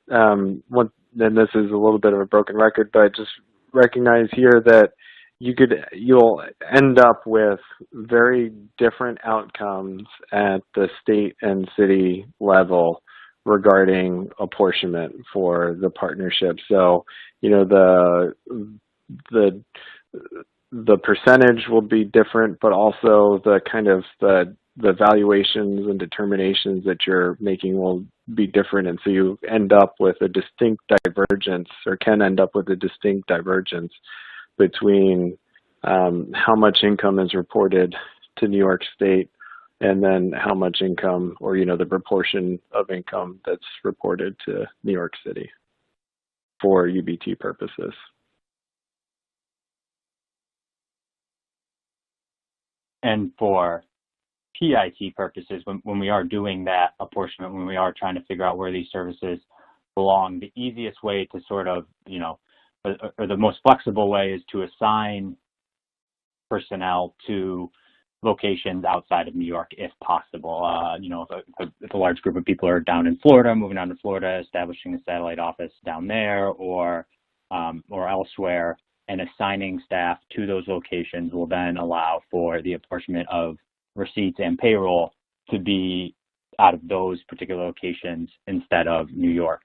And this is a little bit of a broken record, but just recognize here that you'll end up with very different outcomes at the state and city level regarding apportionment for the partnership. So, the percentage will be different, but also the kind of the valuations and determinations that you're making will be different. And so you end up with a distinct divergence, or can end up with a distinct divergence between how much income is reported to New York State and then how much income, or, the proportion of income that's reported to New York City for UBT purposes. And for PIT purposes, when we are doing that apportionment, when we are trying to figure out where these services belong, the easiest way to sort of, or the most flexible way is to assign personnel to locations outside of New York if possible. If a large group of people are down in Florida, moving down to Florida, establishing a satellite office down there or elsewhere, and assigning staff to those locations will then allow for the apportionment of receipts and payroll to be out of those particular locations instead of New York.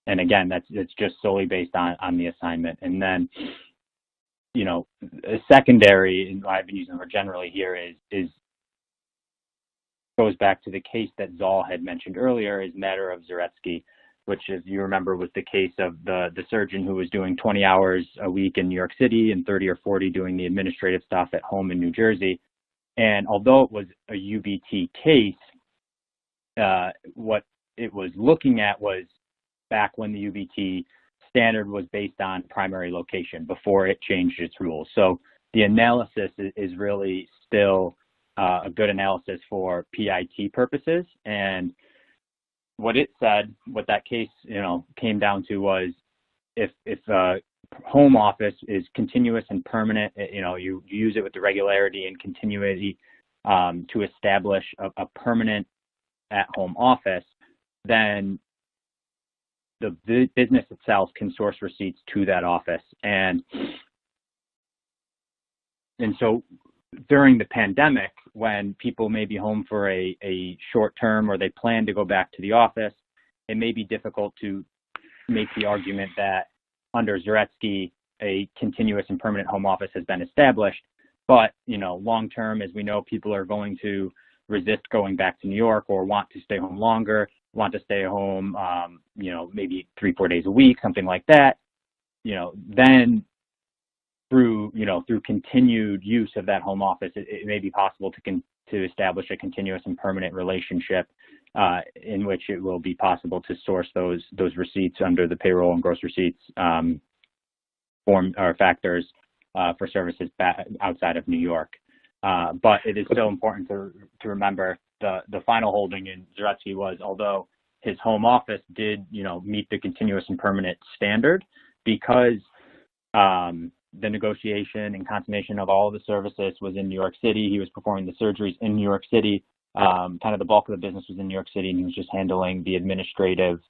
And again, it's just solely based on the assignment. And then, a secondary, and I've been using more generally here, is goes back to the case that Zal had mentioned earlier, is matter of Zaretsky, which, as you remember, was the case of the surgeon who was doing 20 hours a week in New York City and 30 or 40 doing the administrative stuff at home in New Jersey. And although it was a UBT case, what it was looking at was back when the UBT standard was based on primary location before it changed its rules. So the analysis is really still a good analysis for PIT purposes. And what it said, what that case, came down to was if a home office is continuous and permanent, you use it with the regularity and continuity to establish a permanent at-home office, then the business itself can source receipts to that office. And so during the pandemic, when people may be home for a short term or they plan to go back to the office, it may be difficult to make the argument that under Zaretsky, a continuous and permanent home office has been established. But, long term, as we know, people are going to resist going back to New York or want to stay home longer, want to stay home, maybe 3-4 days a week, something like that. Then through continued use of that home office, it may be possible to establish a continuous and permanent relationship in which it will be possible to source those receipts under the payroll and gross receipts form or factors for services outside of New York. But it is still important to remember the final holding in Zaretsky was, although his home office did, meet the continuous and permanent standard, because the negotiation and consummation of all of the services was in New York City. He was performing the surgeries in New York City. Kind of the bulk of the business was in New York City, and he was just handling the administrative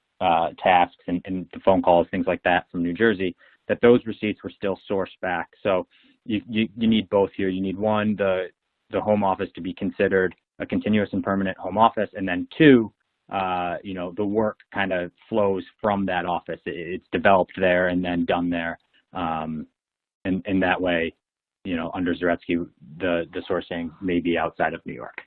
tasks and the phone calls, things like that from New Jersey, that those receipts were still sourced back. So you need both here. You need one, the home office to be considered a continuous and permanent home office, and then two, the work kind of flows from that office. It's developed there and then done there. And that way, under Zaretsky, the sourcing may be outside of New York.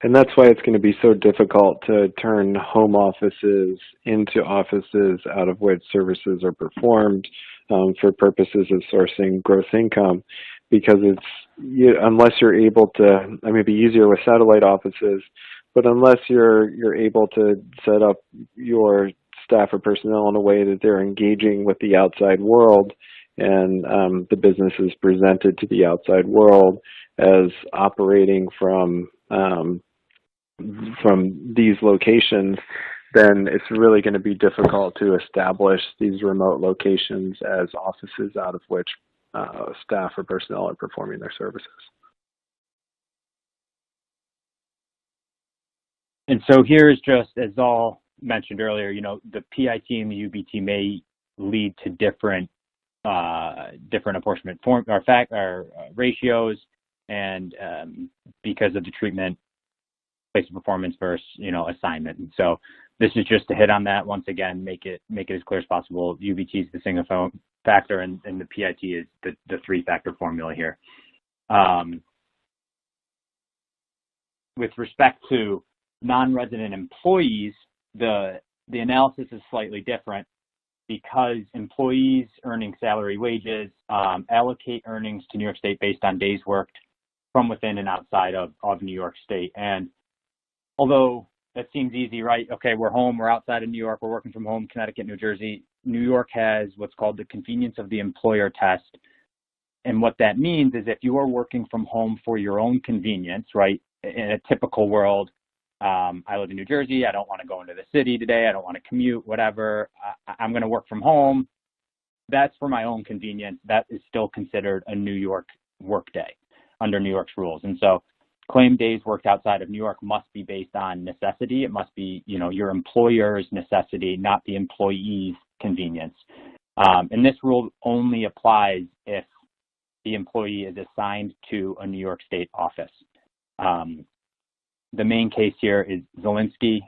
And that's why it's going to be so difficult to turn home offices into offices out of which services are performed for purposes of sourcing gross income, because unless you're able to, it'd be easier with satellite offices, but unless you're able to set up your staff or personnel in a way that they're engaging with the outside world, and the business is presented to the outside world as operating from these locations, then it's really going to be difficult to establish these remote locations as offices out of which staff or personnel are performing their services. And so here's just, as Zal mentioned earlier, the PIT and the UBT may lead to different apportionment form or ratios, and because of the treatment, place of performance versus assignment. And so this is just to hit on that once again, make it as clear as possible. UBT is the single factor, and the PIT is the 3-factor formula here. With respect to non-resident employees, the analysis is slightly different, because employees earning salary wages allocate earnings to New York State based on days worked from within and outside of New York State. And although that seems easy, right? Okay, we're home, we're outside of New York, we're working from home, Connecticut, New Jersey. New York has what's called the convenience of the employer test. And what that means is if you are working from home for your own convenience, right, in a typical world, I live in New Jersey, I don't want to go into the city today, I don't want to commute, whatever, I'm going to work from home. that's for my own convenience. That is still considered a New York workday under New York's rules. And so claim days worked outside of New York must be based on necessity. It must be, your employer's necessity, not the employee's convenience. And this rule only applies if the employee is assigned to a New York State office. The main case here is Zielinski,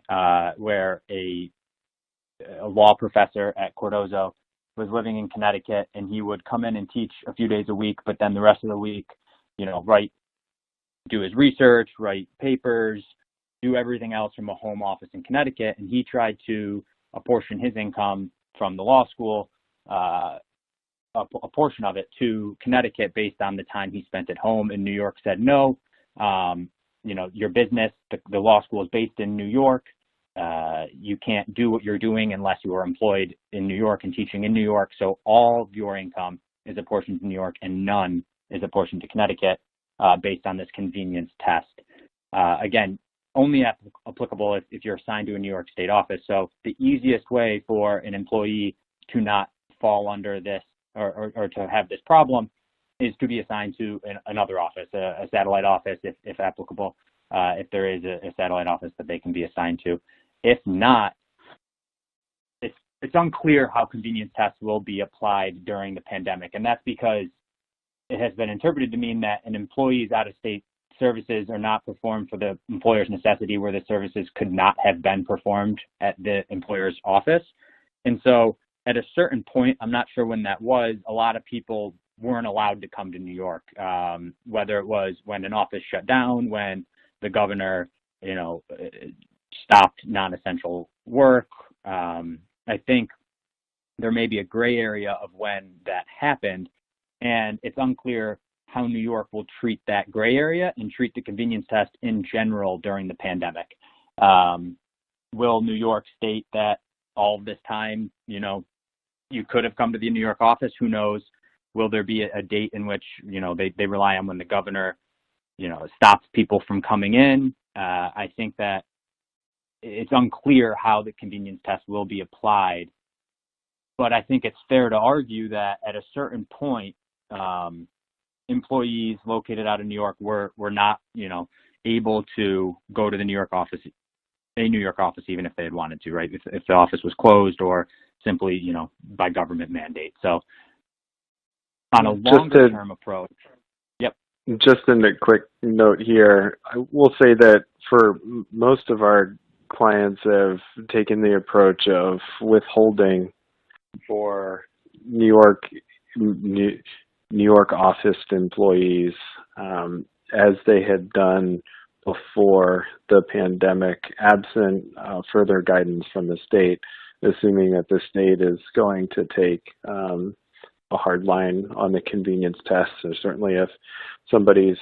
where a law professor at Cardozo was living in Connecticut, and he would come in and teach a few days a week, but then the rest of the week, do his research, write papers, do everything else from a home office in Connecticut. And he tried to apportion his income from the law school, a portion of it to Connecticut based on the time he spent at home. And New York said, no, your business, the law school is based in New York. You can't do what you're doing unless you are employed in New York and teaching in New York. So all of your income is apportioned to New York and none is apportioned to Connecticut based on this convenience test. Again, only applicable if you're assigned to a New York State office. So the easiest way for an employee to not fall under this or to have this problem is to be assigned to another office, a satellite office if applicable, if there is a satellite office that they can be assigned to. If not, it's unclear how convenience tests will be applied during the pandemic. And that's because it has been interpreted to mean that an employee's out-of-state services are not performed for the employer's necessity where the services could not have been performed at the employer's office. And so at a certain point, I'm not sure when that was, a lot of people weren't allowed to come to New York, whether it was when an office shut down, when the governor, stopped non-essential work. I think there may be a gray area of when that happened, and it's unclear how New York will treat that gray area and treat the convenience test in general during the pandemic. Will New York state that all of this time, you could have come to the New York office? Who knows? Will there be a date in which, they rely on when the governor, stops people from coming in? I think that it's unclear how the convenience test will be applied, but I think it's fair to argue that at a certain point, employees located out of New York were not, able to go to the New York office, even if they had wanted to, right? If the office was closed or simply, by government mandate. So on a longer term approach. Yep. Just in a quick note here, I will say that for most of our clients have taken the approach of withholding for New York office employees, as they had done before the pandemic, absent further guidance from the state, assuming that the state is going to take a hard line on the convenience test. So certainly if somebody's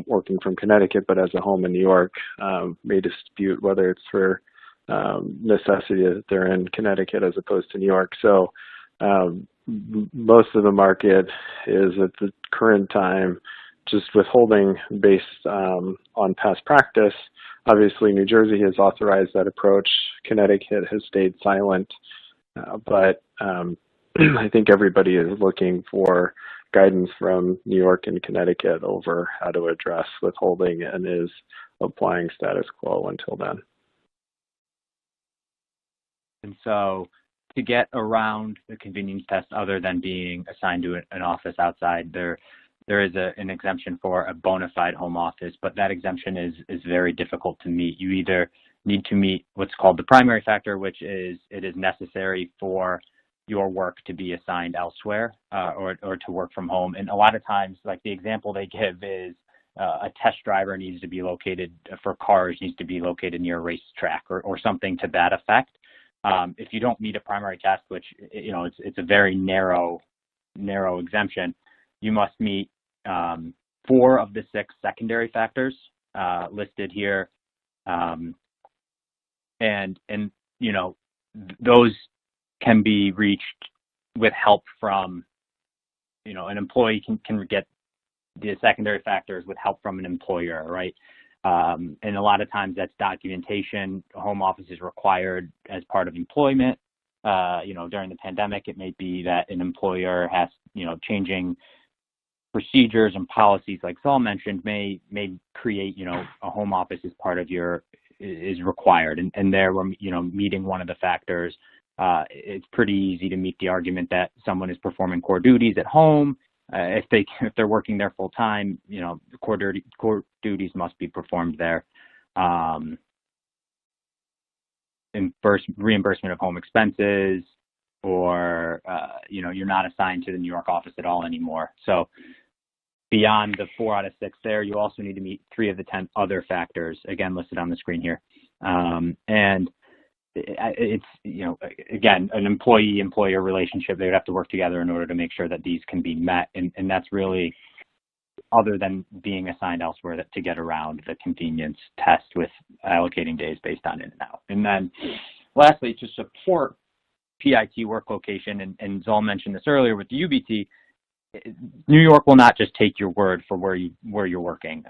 working from Connecticut but has a home in New York, may dispute whether it's for necessity that they're in Connecticut as opposed to New York. So most of the market is at the current time just withholding based on past practice. Obviously, New Jersey has authorized that approach. Connecticut has stayed silent, but I think everybody is looking for guidance from New York and Connecticut over how to address withholding and is applying status quo until then. And so to get around the convenience test other than being assigned to an office outside, there is an exemption for a bona fide home office, but that exemption is very difficult to meet. You either need to meet what's called the primary factor, which is it is necessary for your work to be assigned elsewhere or to work from home. And a lot of times, like the example they give is a test driver needs to be located for cars, needs to be located near a racetrack or something to that effect. If you don't meet a primary test, which, it's a very narrow exemption, you must meet 4 of the 6 secondary factors listed here. And those can be reached with help from, an employee can get the secondary factors with help from an employer, right? And a lot of times that's documentation. Home office is required as part of employment. during the pandemic, it may be that an employer has, changing procedures and policies, like Saul mentioned, may create, a home office as part of is required. And there we're, meeting one of the factors. It's pretty easy to meet the argument that someone is performing core duties at home. If they're working there full time, the core duties must be performed there. Reimbursement of home expenses, or you're not assigned to the New York office at all anymore. So beyond the 4 out of 6 there, you also need to meet 3 of the 10 other factors, again listed on the screen here. And it's, again, an employee-employer relationship. They would have to work together in order to make sure that these can be met. And that's really, other than being assigned elsewhere, to get around the convenience test with allocating days based on in and out. And then lastly, to support PIT work location, and Zol mentioned this earlier with the UBT, New York will not just take your word for where you're working.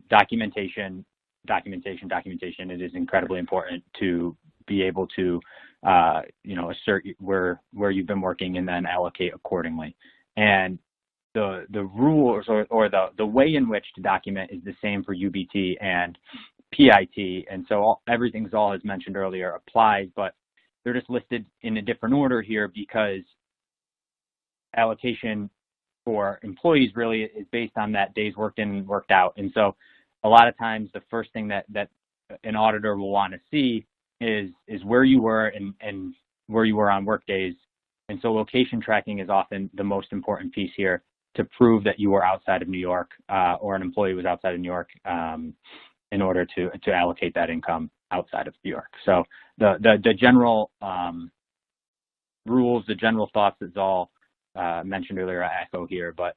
Documentation. It is incredibly important to be able to, assert where you've been working and then allocate accordingly. And the rules or the way in which to document is the same for UBT and PIT. And so everything Zol has mentioned earlier applies, but they're just listed in a different order here because allocation for employees really is based on that days worked in and worked out. And so a lot of times the first thing that an auditor will want to see is where you were and where you were on work days. And so location tracking is often the most important piece here to prove that you were outside of New York or an employee was outside of New York in order to allocate that income outside of New York. So the general rules, the general thoughts that Zol mentioned earlier, I echo here, but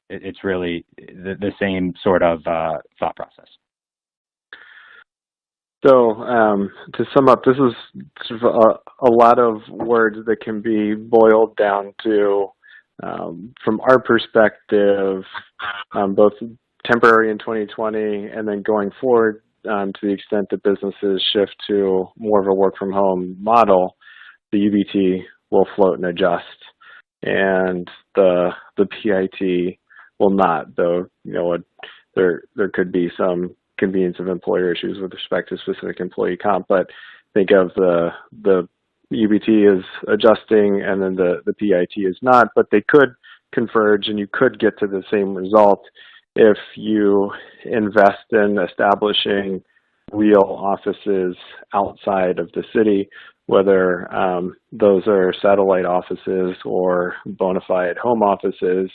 it's really the same sort of thought process. So to sum up, this is sort of a lot of words that can be boiled down to, from our perspective, both temporary in 2020 and then going forward, to the extent that businesses shift to more of a work from home model, the UBT will float and adjust, and the PIT will not, though there could be some convenience of employer issues with respect to specific employee comp, but think of the UBT is adjusting and then the PIT is not, but they could converge and you could get to the same result if you invest in establishing real offices outside of the city, whether those are satellite offices or bona fide home offices.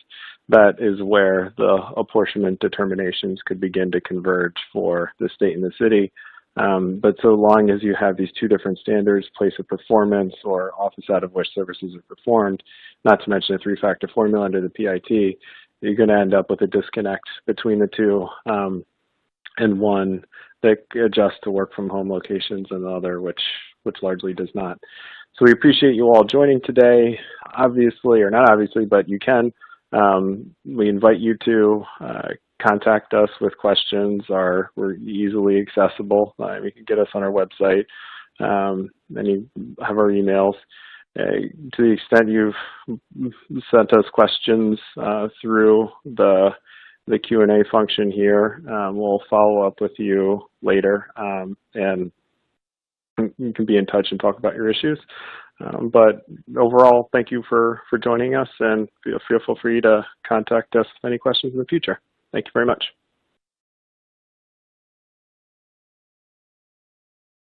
That is where the apportionment determinations could begin to converge for the state and the city. But so long as you have these 2 different standards, place of performance or office out of which services are performed, not to mention a 3-factor formula under the PIT, you're going to end up with a disconnect between the 2, and one that adjusts to work from home locations and the other which largely does not. So we appreciate you all joining today. Obviously, or not obviously, but you can. We invite you to contact us with questions. We're easily accessible. You can get us on our website, and you have our emails. To the extent you've sent us questions through the Q&A function here, we'll follow up with you later, and you can be in touch and talk about your issues. But overall, thank you for joining us, and feel free to contact us with any questions in the future. Thank you very much.